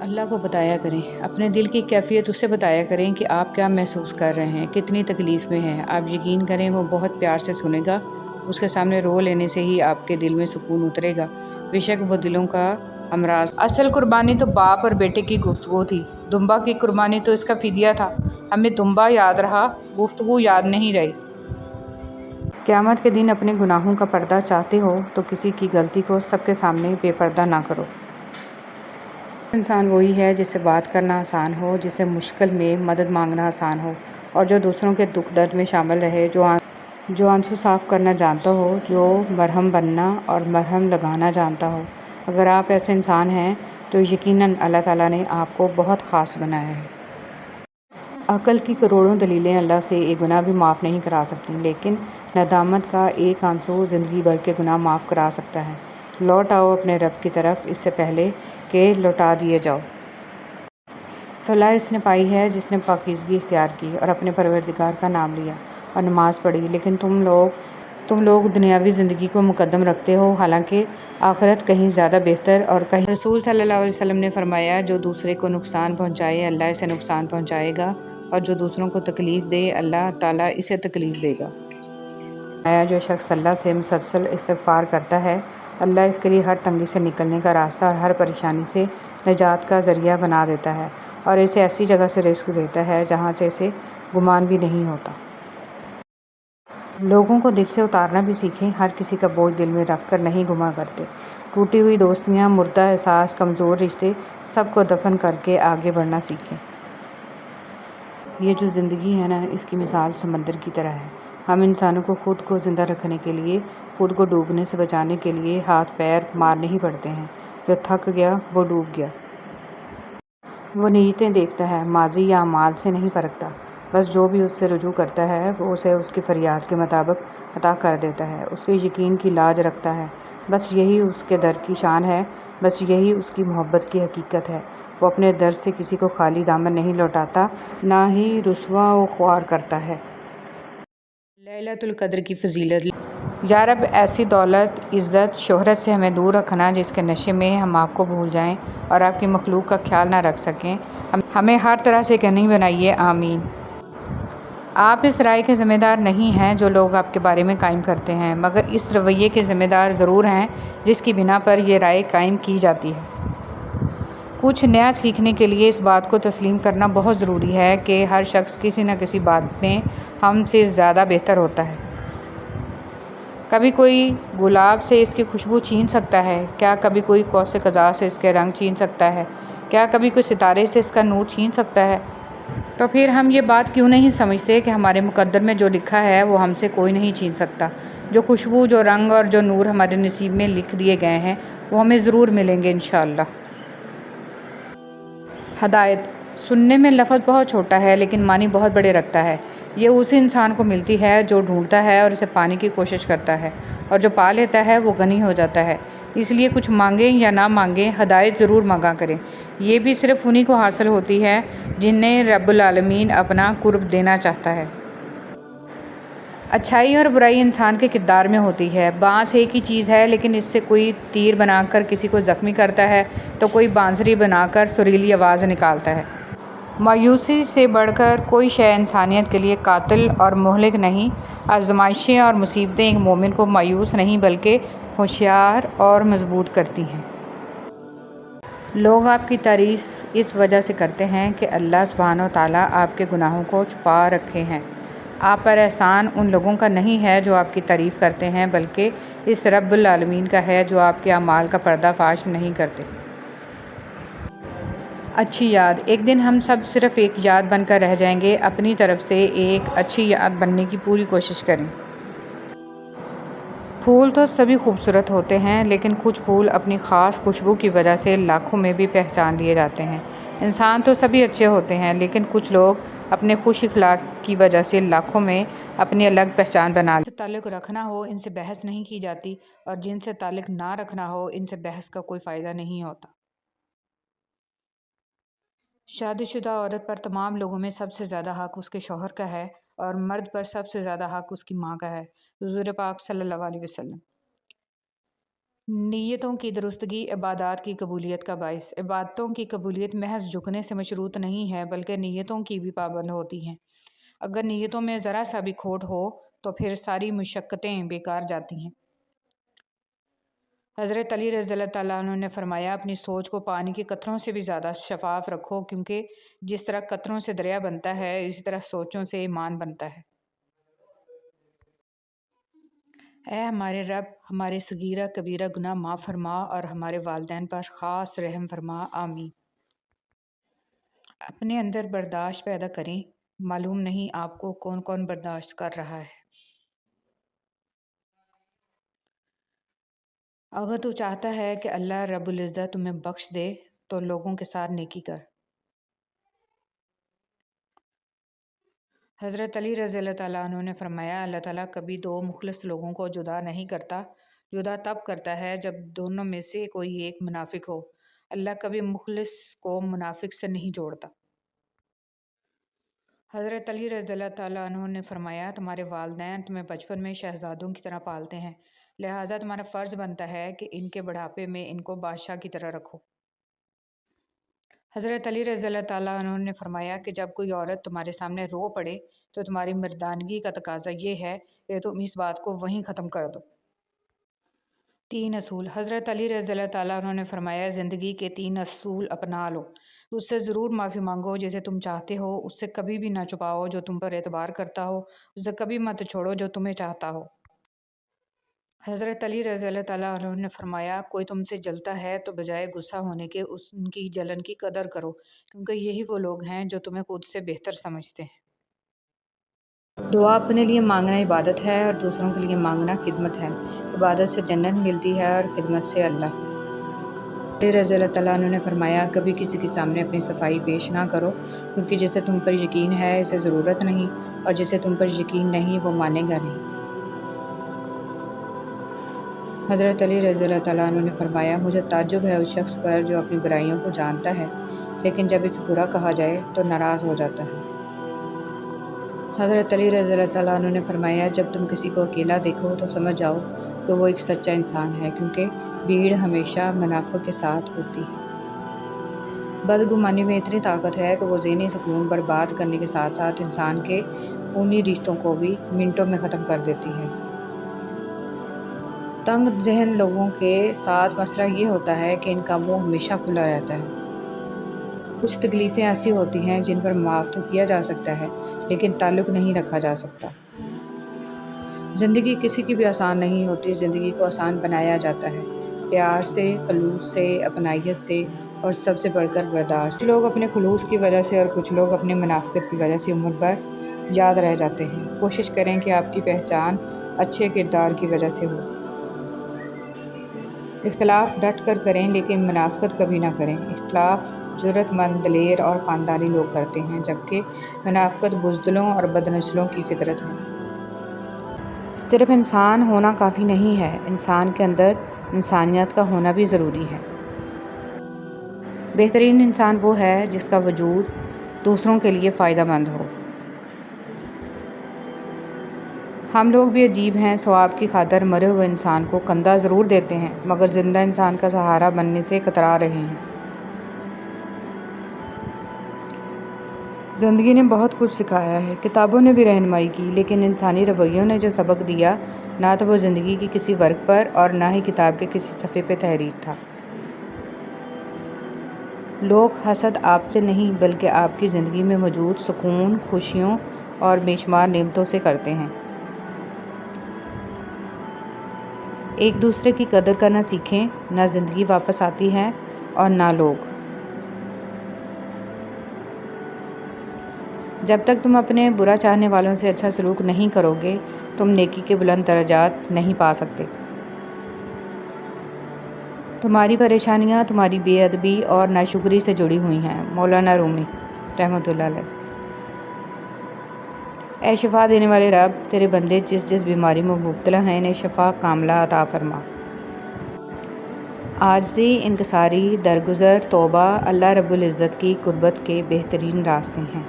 اللہ کو بتایا کریں، اپنے دل کی کیفیت اسے بتایا کریں کہ آپ کیا محسوس کر رہے ہیں، کتنی تکلیف میں ہیں۔ آپ یقین کریں وہ بہت پیار سے سنے گا۔ اس کے سامنے رو لینے سے ہی آپ کے دل میں سکون اترے گا، بے شک وہ دلوں کا امراض۔ اصل قربانی تو باپ اور بیٹے کی گفتگو تھی، دمبا کی قربانی تو اس کا فدیہ تھا۔ ہمیں دمبا یاد رہا، گفتگو یاد نہیں رہی۔ قیامت کے دن اپنے گناہوں کا پردہ چاہتے ہو تو کسی کی غلطی کو سب کے سامنے بے پردہ نہ کرو۔ انسان وہی ہے جسے بات کرنا آسان ہو، جسے مشکل میں مدد مانگنا آسان ہو، اور جو دوسروں کے دکھ درد میں شامل رہے، جو آنسو صاف کرنا جانتا ہو، جو مرہم بننا اور مرہم لگانا جانتا ہو۔ اگر آپ ایسے انسان ہیں تو یقیناً اللہ تعالیٰ نے آپ کو بہت خاص بنایا ہے۔ عقل کی کروڑوں دلیلیں اللہ سے ایک گناہ بھی معاف نہیں کرا سکتی، لیکن ندامت کا ایک آنسو زندگی بھر کے گناہ معاف کرا سکتا ہے۔ لوٹ آؤ اپنے رب کی طرف اس سے پہلے کہ لوٹا دیے جاؤ۔ فلاح اس نے پائی ہے جس نے پاکیزگی اختیار کی اور اپنے پروردگار کا نام لیا اور نماز پڑھی، لیکن تم لوگ دنیاوی زندگی کو مقدم رکھتے ہو، حالانکہ آخرت کہیں زیادہ بہتر اور کہیں۔ رسول صلی اللہ علیہ وسلم نے فرمایا، جو دوسرے کو نقصان پہنچائے اللہ اسے نقصان پہنچائے گا، اور جو دوسروں کو تکلیف دے اللہ تعالیٰ اسے تکلیف دے گا۔ جو شخص اللہ سے مسلسل استغفار کرتا ہے، اللہ اس کے لیے ہر تنگی سے نکلنے کا راستہ اور ہر پریشانی سے نجات کا ذریعہ بنا دیتا ہے، اور اسے ایسی جگہ سے رزق دیتا ہے جہاں سے اسے گمان بھی نہیں ہوتا۔ لوگوں کو دل سے اتارنا بھی سیکھیں، ہر کسی کا بوجھ دل میں رکھ کر نہیں گما کرتے۔ ٹوٹی ہوئی دوستیاں، مردہ احساس، کمزور رشتے، سب کو دفن کر کے آگے بڑھنا سیکھیں۔ یہ جو زندگی ہے نا، اس کی مثال سمندر کی طرح ہے۔ ہم انسانوں کو خود کو زندہ رکھنے کے لیے، خود کو ڈوبنے سے بچانے کے لیے ہاتھ پیر مارنے ہی پڑتے ہیں۔ جو تھک گیا وہ ڈوب گیا۔ وہ نیتیں دیکھتا ہے، ماضی یا اعمال سے نہیں پرکھتا۔ بس جو بھی اس سے رجوع کرتا ہے وہ اسے اس کی فریاد کے مطابق عطا کر دیتا ہے، اس کے یقین کی لاج رکھتا ہے۔ بس یہی اس کے در کی شان ہے، بس یہی اس کی محبت کی حقیقت ہے۔ وہ اپنے در سے کسی کو خالی دامن نہیں لوٹاتا، نہ ہی رسوا و خوار کرتا ہے۔ لیلۃ القدر کی فضیلت۔ یا رب، ایسی دولت، عزت، شہرت سے ہمیں دور رکھنا جس کے نشے میں ہم آپ کو بھول جائیں اور آپ کی مخلوق کا خیال نہ رکھ سکیں۔ ہمیں ہر طرح سے غنی بنائیے، آمین۔ آپ اس رائے کے ذمہ دار نہیں ہیں جو لوگ آپ کے بارے میں قائم کرتے ہیں، مگر اس رویے کے ذمہ دار ضرور ہیں جس کی بنا پر یہ رائے قائم کی جاتی ہے۔ کچھ نیا سیکھنے کے لیے اس بات کو تسلیم کرنا بہت ضروری ہے کہ ہر شخص کسی نہ کسی بات میں ہم سے زیادہ بہتر ہوتا ہے۔ کبھی کوئی گلاب سے اس کی خوشبو چھین سکتا ہے، کیا کبھی کوئی قوس قزح سے اس کے رنگ چھین سکتا ہے، کیا کبھی کوئی ستارے سے اس کا نور چھین سکتا ہے؟ تو پھر ہم یہ بات کیوں نہیں سمجھتے کہ ہمارے مقدر میں جو لکھا ہے وہ ہم سے کوئی نہیں چھین سکتا۔ جو خوشبو، جو رنگ اور جو نور ہمارے نصیب میں لکھ دیے گئے ہیں وہ ہمیں ضرور ملیں گے انشاءاللہ۔ ہدایت۔ سننے میں لفظ بہت چھوٹا ہے لیکن معنی بہت بڑے رکھتا ہے۔ یہ اسی انسان کو ملتی ہے جو ڈھونڈتا ہے اور اسے پانے کی کوشش کرتا ہے، اور جو پا لیتا ہے وہ غنی ہو جاتا ہے۔ اس لیے کچھ مانگیں یا نہ مانگیں، ہدایت ضرور مانگا کریں۔ یہ بھی صرف انہی کو حاصل ہوتی ہے جنہیں رب العالمین اپنا قرب دینا چاہتا ہے۔ اچھائی اور برائی انسان کے کردار میں ہوتی ہے۔ بانس ایک ہی چیز ہے لیکن اس سے کوئی تیر بنا کر کسی کو زخمی کرتا ہے تو کوئی بانسری بنا کر سریلی آواز نکالتا ہے۔ مایوسی سے بڑھ کر کوئی شے انسانیت کے لیے قاتل اور مہلک نہیں۔ آزمائشیں اور مصیبتیں ایک مومن کو مایوس نہیں بلکہ ہوشیار اور مضبوط کرتی ہیں۔ لوگ آپ کی تعریف اس وجہ سے کرتے ہیں کہ اللہ سبحانہ و تعالیٰ آپ کے گناہوں کو چھپا رکھے ہیں۔ آپ پر احسان ان لوگوں کا نہیں ہے جو آپ کی تعریف کرتے ہیں، بلکہ اس رب العالمین کا ہے جو آپ کے اعمال کا پردہ فاش نہیں کرتے۔ اچھی یاد۔ ایک دن ہم سب صرف ایک یاد بن کر رہ جائیں گے۔ اپنی طرف سے ایک اچھی یاد بننے کی پوری کوشش کریں۔ پھول تو سبھی خوبصورت ہوتے ہیں لیکن کچھ پھول اپنی خاص خوشبو کی وجہ سے لاکھوں میں بھی پہچان لیے جاتے ہیں۔ انسان تو سبھی اچھے ہوتے ہیں لیکن کچھ لوگ اپنے خوش اخلاق کی وجہ سے لاکھوں میں اپنی الگ پہچان بنا لیتے ہیں۔ جن سے تعلق رکھنا ہو ان سے بحث نہیں کی جاتی، اور جن سے تعلق نہ رکھنا ہو ان سے بحث کا کوئی فائدہ نہیں ہوتا۔ شادی شدہ عورت پر تمام لوگوں میں سب سے زیادہ حق اس کے شوہر کا ہے، اور مرد پر سب سے زیادہ حق اس کی ماں کا ہے۔ حضور پاک صلی اللہ علیہ وسلم۔ نیتوں کی درستگی عبادات کی قبولیت کا باعث۔ عبادتوں کی قبولیت محض جھکنے سے مشروط نہیں ہے بلکہ نیتوں کی بھی پابند ہوتی ہیں۔ اگر نیتوں میں ذرا سا بھی کھوٹ ہو تو پھر ساری مشقتیں بیکار جاتی ہیں۔ حضرت علی رضی اللہ تعالیٰ عنہ نے فرمایا، اپنی سوچ کو پانی کے قطروں سے بھی زیادہ شفاف رکھو، کیونکہ جس طرح قطروں سے دریا بنتا ہے اسی طرح سوچوں سے ایمان بنتا ہے۔ اے ہمارے رب، ہمارے صغیرہ کبیرہ گناہ معاف فرما اور ہمارے والدین پر خاص رحم فرما، آمین۔ اپنے اندر برداشت پیدا کریں، معلوم نہیں آپ کو کون کون برداشت کر رہا ہے۔ اگر تو چاہتا ہے کہ اللہ رب العزت تمہیں بخش دے تو لوگوں کے ساتھ نیکی کر۔ حضرت علی رضی اللہ تعالیٰ عنہ نے فرمایا، اللہ تعالیٰ کبھی دو مخلص لوگوں کو جدا نہیں کرتا، جدا تب کرتا ہے جب دونوں میں سے کوئی ایک منافق ہو۔ اللہ کبھی مخلص کو منافق سے نہیں جوڑتا۔ حضرت علی رضی اللہ تعالیٰ عنہ نے فرمایا، تمہارے والدین تمہیں بچپن میں شہزادوں کی طرح پالتے ہیں، لہٰذا تمہارا فرض بنتا ہے کہ ان کے بڑھاپے میں ان کو بادشاہ کی طرح رکھو۔ حضرت علی رضی اللہ تعالیٰ عنہ نے فرمایا کہ جب کوئی عورت تمہارے سامنے رو پڑے تو تمہاری مردانگی کا تقاضا یہ ہے کہ تم اس بات کو وہیں ختم کر دو۔ 3 اصول۔ حضرت علی رضی اللہ تعالیٰ عنہ نے فرمایا، زندگی کے 3 اصول اپنا لو۔ اس سے ضرور معافی مانگو جسے تم چاہتے ہو، اس سے کبھی بھی نہ چھپاؤ جو تم پر اعتبار کرتا ہو، اسے کبھی مت چھوڑو جو تمہیں چاہتا ہو۔ حضرت علی رضی اللہ تعالیٰ عنہ نے فرمایا، کوئی تم سے جلتا ہے تو بجائے غصہ ہونے کے ان کی جلن کی قدر کرو، کیونکہ یہی وہ لوگ ہیں جو تمہیں خود سے بہتر سمجھتے ہیں۔ دعا اپنے لیے مانگنا عبادت ہے اور دوسروں کے لیے مانگنا خدمت ہے۔ عبادت سے جنت ملتی ہے اور خدمت سے اللہ۔ علی رضی اللہ تعالیٰ عنہ نے فرمایا، کبھی کسی کے سامنے اپنی صفائی پیش نہ کرو، کیونکہ جسے تم پر یقین ہے اسے ضرورت نہیں، اور جسے تم پر یقین نہیں وہ مانے گا نہیں۔ حضرت علی رضی اللہ تعالیٰ عنہ نے فرمایا، مجھے تعجب ہے اس شخص پر جو اپنی برائیوں کو جانتا ہے لیکن جب اسے برا کہا جائے تو ناراض ہو جاتا ہے۔ حضرت علی رضی اللہ تعالیٰ عنہ نے فرمایا، جب تم کسی کو اکیلا دیکھو تو سمجھ جاؤ کہ وہ ایک سچا انسان ہے، کیونکہ بھیڑ ہمیشہ منافع کے ساتھ ہوتی ہے۔ بدگمانی میں اتنی طاقت ہے کہ وہ ذہنی سکون برباد کرنے کے ساتھ ساتھ انسان کے خونی رشتوں کو بھی منٹوں میں ختم کر دیتی ہے۔ تنگ ذہن لوگوں کے ساتھ مسئلہ یہ ہوتا ہے کہ ان کا منہ ہمیشہ کھلا رہتا ہے۔ کچھ تکلیفیں ایسی ہوتی ہیں جن پر معاف تو کیا جا سکتا ہے لیکن تعلق نہیں رکھا جا سکتا۔ زندگی کسی کی بھی آسان نہیں ہوتی، زندگی کو آسان بنایا جاتا ہے پیار سے، خلوص سے، اپنائیت سے اور سب سے بڑھ کر برداشت سے۔ کچھ لوگ اپنے خلوص کی وجہ سے اور کچھ لوگ اپنے منافقت کی وجہ سے عمر بھر یاد رہ جاتے ہیں۔ کوشش کریں کہ آپ کی پہچان اچھے کردار کی وجہ سے ہو۔ اختلاف ڈٹ کر کریں لیکن منافقت کبھی نہ کریں۔ اختلاف جرأت مند، دلیر اور خاندانی لوگ کرتے ہیں، جبکہ منافقت بزدلوں اور بدنسلوں کی فطرت ہے۔ صرف انسان ہونا کافی نہیں ہے، انسان کے اندر انسانیت کا ہونا بھی ضروری ہے۔ بہترین انسان وہ ہے جس کا وجود دوسروں کے لیے فائدہ مند ہو۔ ہم لوگ بھی عجیب ہیں، ثواب کی خاطر مرے ہوئے انسان کو کندھا ضرور دیتے ہیں مگر زندہ انسان کا سہارا بننے سے کترا رہے ہیں۔ زندگی نے بہت کچھ سکھایا ہے، کتابوں نے بھی رہنمائی کی، لیکن انسانی رویوں نے جو سبق دیا نہ تو وہ زندگی کی کسی ورق پر اور نہ ہی کتاب کے کسی صفحے پہ تحریر تھا۔ لوگ حسد آپ سے نہیں بلکہ آپ کی زندگی میں موجود سکون، خوشیوں اور بے شمار نعمتوں سے کرتے ہیں۔ ایک دوسرے کی قدر کرنا سیکھیں، نہ زندگی واپس آتی ہے اور نہ لوگ۔ جب تک تم اپنے برا چاہنے والوں سے اچھا سلوک نہیں کرو گے تم نیکی کے بلند درجات نہیں پا سکتے۔ تمہاری پریشانیاں تمہاری بے ادبی اور ناشکری سے جڑی ہوئی ہیں۔ مولانا رومی رحمۃ اللہ علیہ۔ اے شفا دینے والے رب، تیرے بندے جس جس بیماری میں مبتلا ہیں انہیں شفا کاملہ عطا فرما۔ عاجزی، انکساری، درگزر، توبہ اللہ رب العزت کی قربت کے بہترین راستے ہیں۔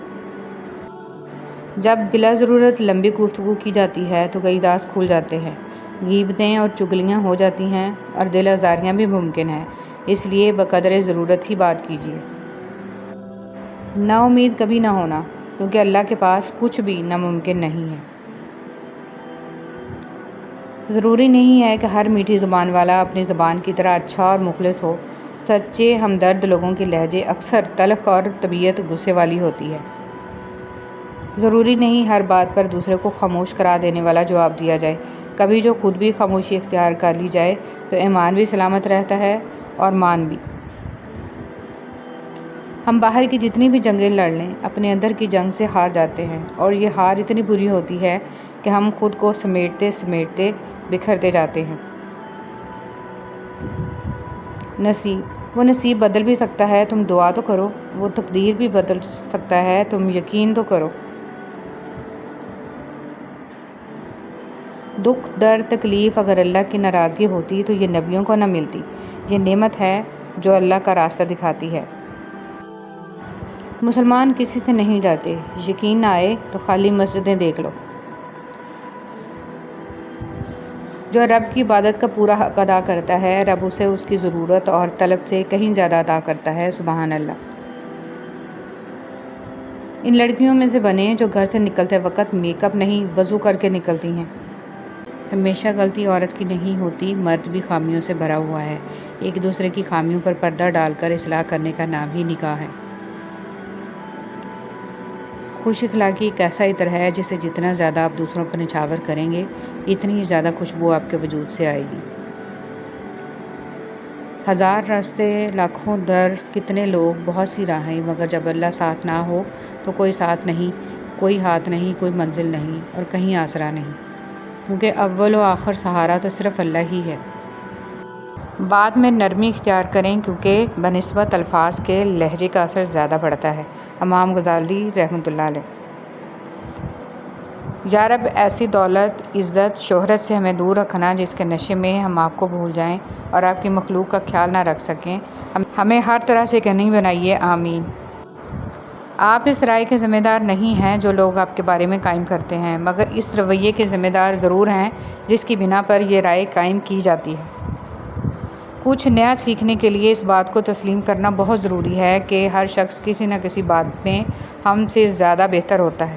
جب بلا ضرورت لمبی گفتگو کی جاتی ہے تو کئی راز کھل جاتے ہیں، غیبتیں اور چغلیاں ہو جاتی ہیں اور دل آزاریاں بھی ممکن ہیں، اس لیے بقدر ضرورت ہی بات کیجیے۔ نا امید کبھی نہ ہونا، کیونکہ اللہ کے پاس کچھ بھی ناممکن نہیں ہے۔ ضروری نہیں ہے کہ ہر میٹھی زبان والا اپنی زبان کی طرح اچھا اور مخلص ہو۔ سچے ہمدرد لوگوں کے لہجے اکثر تلخ اور طبیعت غصے والی ہوتی ہے۔ ضروری نہیں ہر بات پر دوسرے کو خاموش کرا دینے والا جواب دیا جائے۔ کبھی جو خود بھی خاموشی اختیار کر لی جائے تو ایمان بھی سلامت رہتا ہے اور مان بھی۔ ہم باہر کی جتنی بھی جنگیں لڑ لیں اپنے اندر کی جنگ سے ہار جاتے ہیں، اور یہ ہار اتنی بری ہوتی ہے کہ ہم خود کو سمیٹتے سمیٹتے بکھرتے جاتے ہیں۔ وہ نصیب بدل بھی سکتا ہے، تم دعا تو کرو۔ وہ تقدیر بھی بدل سکتا ہے، تم یقین تو کرو۔ دکھ، درد، تکلیف اگر اللہ کی ناراضگی ہوتی تو یہ نبیوں کو نہ ملتی۔ یہ نعمت ہے جو اللہ کا راستہ دکھاتی ہے۔ مسلمان کسی سے نہیں ڈرتے، یقین نہ آئے تو خالی مسجدیں دیکھ لو۔ جو رب کی عبادت کا پورا حق ادا کرتا ہے، رب اسے اس کی ضرورت اور طلب سے کہیں زیادہ عطا کرتا ہے، سبحان اللہ۔ ان لڑکیوں میں سے بنیں جو گھر سے نکلتے وقت میک اپ نہیں، وضو کر کے نکلتی ہیں۔ ہمیشہ غلطی عورت کی نہیں ہوتی، مرد بھی خامیوں سے بھرا ہوا ہے۔ ایک دوسرے کی خامیوں پر پردہ ڈال کر اصلاح کرنے کا نام ہی نکاح ہے۔ خوش اخلاقی ایک ایسا عطر ہے جسے جتنا زیادہ آپ دوسروں پر نچھاور کریں گے، اتنی ہی زیادہ خوشبو آپ کے وجود سے آئے گی۔ ہزار راستے لاکھوں در، کتنے لوگ بہت سی راہیں، مگر جب اللہ ساتھ نہ ہو تو کوئی ساتھ نہیں، کوئی ہاتھ نہیں، کوئی منزل نہیں اور کہیں آسرا نہیں، کیونکہ اول و آخر سہارا تو صرف اللہ ہی ہے۔ بعد میں نرمی اختیار کریں کیونکہ بنسبت الفاظ کے لہجے کا اثر زیادہ پڑتا ہے۔ امام غزالی رحمۃ اللہ علیہ۔ یا رب ایسی دولت، عزت، شہرت سے ہمیں دور رکھنا جس کے نشے میں ہم آپ کو بھول جائیں اور آپ کی مخلوق کا خیال نہ رکھ سکیں۔ ہمیں ہر طرح سے غنی بنائیے، آمین۔ آپ اس رائے کے ذمہ دار نہیں ہیں جو لوگ آپ کے بارے میں قائم کرتے ہیں، مگر اس رویے کے ذمہ دار ضرور ہیں جس کی بنا پر یہ رائے قائم کی جاتی ہے۔ کچھ نیا سیکھنے کے لیے اس بات کو تسلیم کرنا بہت ضروری ہے کہ ہر شخص کسی نہ کسی بات میں ہم سے زیادہ بہتر ہوتا ہے۔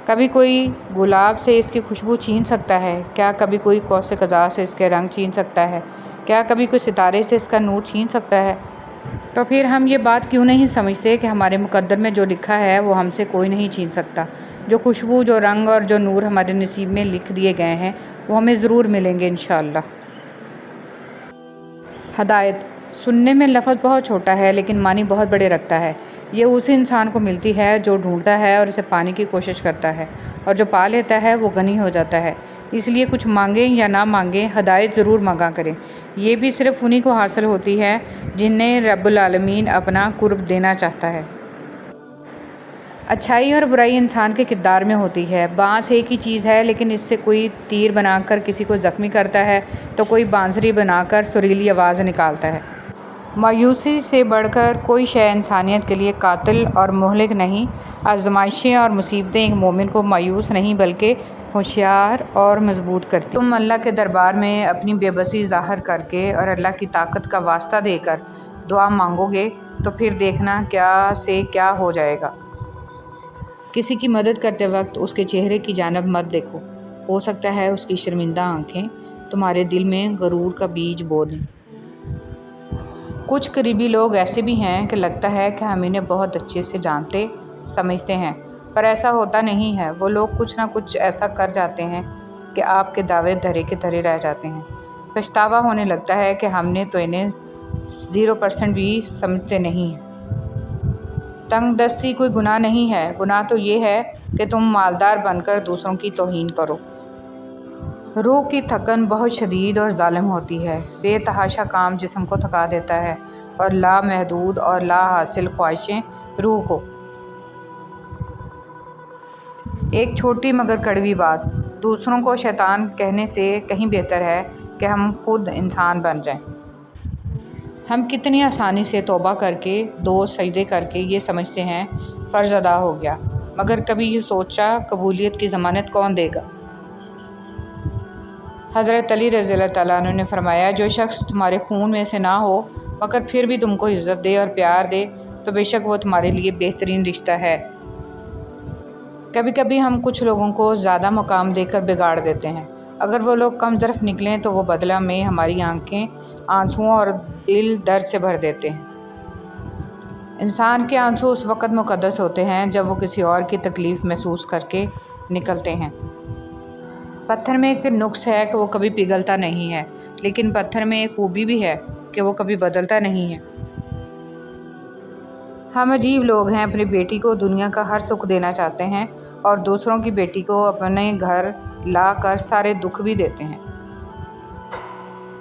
کبھی کوئی گلاب سے اس کی خوشبو چھین سکتا ہے، کیا کبھی کوئی قوس قزح سے اس کے رنگ چھین سکتا ہے، کیا کبھی کوئی ستارے سے اس کا نور چھین سکتا ہے؟ تو پھر ہم یہ بات کیوں نہیں سمجھتے کہ ہمارے مقدر میں جو لکھا ہے وہ ہم سے کوئی نہیں چھین سکتا۔ جو خوشبو، جو رنگ اور جو نور ہمارے نصیب میں لکھ دیے گئے ہیں وہ ہمیں ضرور ملیں گے انشاءاللہ۔ ہدایت سننے میں لفظ بہت چھوٹا ہے لیکن معنی بہت بڑے رکھتا ہے۔ یہ اسی انسان کو ملتی ہے جو ڈھونڈتا ہے اور اسے پانے کی کوشش کرتا ہے، اور جو پا لیتا ہے وہ غنی ہو جاتا ہے۔ اس لیے کچھ مانگیں یا نہ مانگیں، ہدایت ضرور مانگا کریں۔ یہ بھی صرف انہی کو حاصل ہوتی ہے جنہیں رب العالمین اپنا قرب دینا چاہتا ہے۔ اچھائی اور برائی انسان کے کردار میں ہوتی ہے۔ بانس ایک ہی چیز ہے لیکن اس سے کوئی تیر بنا کر کسی کو زخمی کرتا ہے تو کوئی بانسری بنا کر سریلی آواز نکالتا ہے۔ مایوسی سے بڑھ کر کوئی شے انسانیت کے لیے قاتل اور مہلک نہیں۔ آزمائشیں اور مصیبتیں ایک مومن کو مایوس نہیں بلکہ ہوشیار اور مضبوط کرتی۔ تم اللہ کے دربار میں اپنی بے بسی ظاہر کر کے اور اللہ کی طاقت کا واسطہ دے کر دعا مانگو گے تو پھر دیکھنا کیا سے کیا ہو جائے گا۔ کسی کی مدد کرتے وقت اس کے چہرے کی جانب مت دیکھو، ہو سکتا ہے اس کی شرمندہ آنکھیں تمہارے دل میں غرور کا بیج بو دیں۔ کچھ قریبی لوگ ایسے بھی ہیں کہ لگتا ہے کہ ہم انہیں بہت اچھے سے جانتے سمجھتے ہیں، پر ایسا ہوتا نہیں ہے۔ وہ لوگ کچھ نہ کچھ ایسا کر جاتے ہیں کہ آپ کے دعوے دھرے کے دھرے رہ جاتے ہیں۔ پچھتاوا ہونے لگتا ہے کہ ہم نے تو انہیں 0% بھی سمجھتے نہیں ہیں۔ تنگ دستی کوئی گناہ نہیں ہے، گناہ تو یہ ہے کہ تم مالدار بن کر دوسروں کی توہین کرو۔ روح کی تھکن بہت شدید اور ظالم ہوتی ہے۔ بے تحاشا کام جسم کو تھکا دیتا ہے اور لامحدود اور لا حاصل خواہشیں روح کو۔ ایک چھوٹی مگر کڑوی بات، دوسروں کو شیطان کہنے سے کہیں بہتر ہے کہ ہم خود انسان بن جائیں۔ ہم کتنی آسانی سے توبہ کر کے، 2 سجدے کر کے یہ سمجھتے ہیں فرض ادا ہو گیا، مگر کبھی یہ سوچا قبولیت کی ضمانت کون دے گا؟ حضرت علی رضی اللہ تعالیٰ عنہ نے فرمایا، جو شخص تمہارے خون میں سے نہ ہو مگر پھر بھی تم کو عزت دے اور پیار دے تو بے شک وہ تمہارے لیے بہترین رشتہ ہے۔ کبھی کبھی ہم کچھ لوگوں کو زیادہ مقام دے کر بگاڑ دیتے ہیں۔ اگر وہ لوگ کم ظرف نکلیں تو وہ بدلہ میں ہماری آنکھیں آنسوؤں اور دل درد سے بھر دیتے ہیں۔ انسان کے آنسو اس وقت مقدس ہوتے ہیں جب وہ کسی اور کی تکلیف محسوس کر کے نکلتے ہیں۔ پتھر میں ایک نقص ہے کہ وہ کبھی پگھلتا نہیں ہے، لیکن پتھر میں ایک خوبی بھی ہے کہ وہ کبھی بدلتا نہیں ہے۔ ہم عجیب لوگ ہیں، اپنی بیٹی کو دنیا کا ہر سکھ دینا چاہتے ہیں اور دوسروں کی بیٹی کو اپنے گھر لا کر سارے دکھ بھی دیتے ہیں۔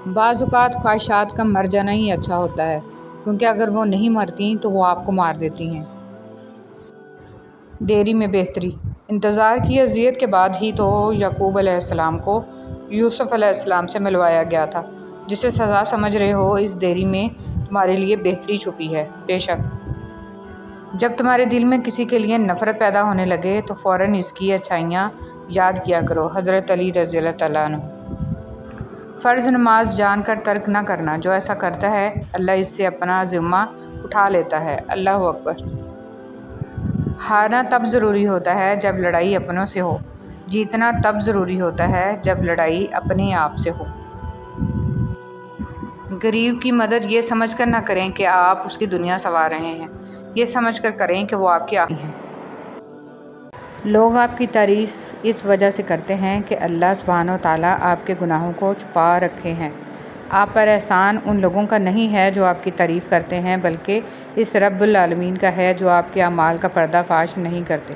بعض اوقات خواہشات کا مر جانا ہی اچھا ہوتا ہے، کیونکہ اگر وہ نہیں مرتی تو وہ آپ کو مار دیتی ہیں۔ دیری میں بہتری۔ انتظار کی اذیت کے بعد ہی تو یعقوب علیہ السلام کو یوسف علیہ السلام سے ملوایا گیا تھا۔ جسے سزا سمجھ رہے ہو، اس دیری میں تمہارے لیے بہتری چھپی ہے، بے شک۔ جب تمہارے دل میں کسی کے لیے نفرت پیدا ہونے لگے تو فوراً اس کی اچھائیاں یاد کیا کرو۔ حضرت علی رضی اللہ تعالیٰ عنہ۔ فرض نماز جان کر ترک نہ کرنا، جو ایسا کرتا ہے اللہ اس سے اپنا ذمہ اٹھا لیتا ہے۔ اللہ اکبر۔ ہارنا تب ضروری ہوتا ہے جب لڑائی اپنوں سے ہو، جیتنا تب ضروری ہوتا ہے جب لڑائی اپنے آپ سے ہو۔ غریب کی مدد یہ سمجھ کر نہ کریں کہ آپ اس کی دنیا سنوار رہے ہیں، یہ سمجھ کر کریں کہ وہ آپ کے آقا ہیں۔ لوگ آپ کی تعریف اس وجہ سے کرتے ہیں کہ اللہ سبحانہ و تعالیٰ آپ کے گناہوں کو چھپا رکھے ہیں۔ آپ پر احسان ان لوگوں کا نہیں ہے جو آپ کی تعریف کرتے ہیں، بلکہ اس رب العالمین کا ہے جو آپ کے اعمال کا پردہ فاش نہیں کرتے۔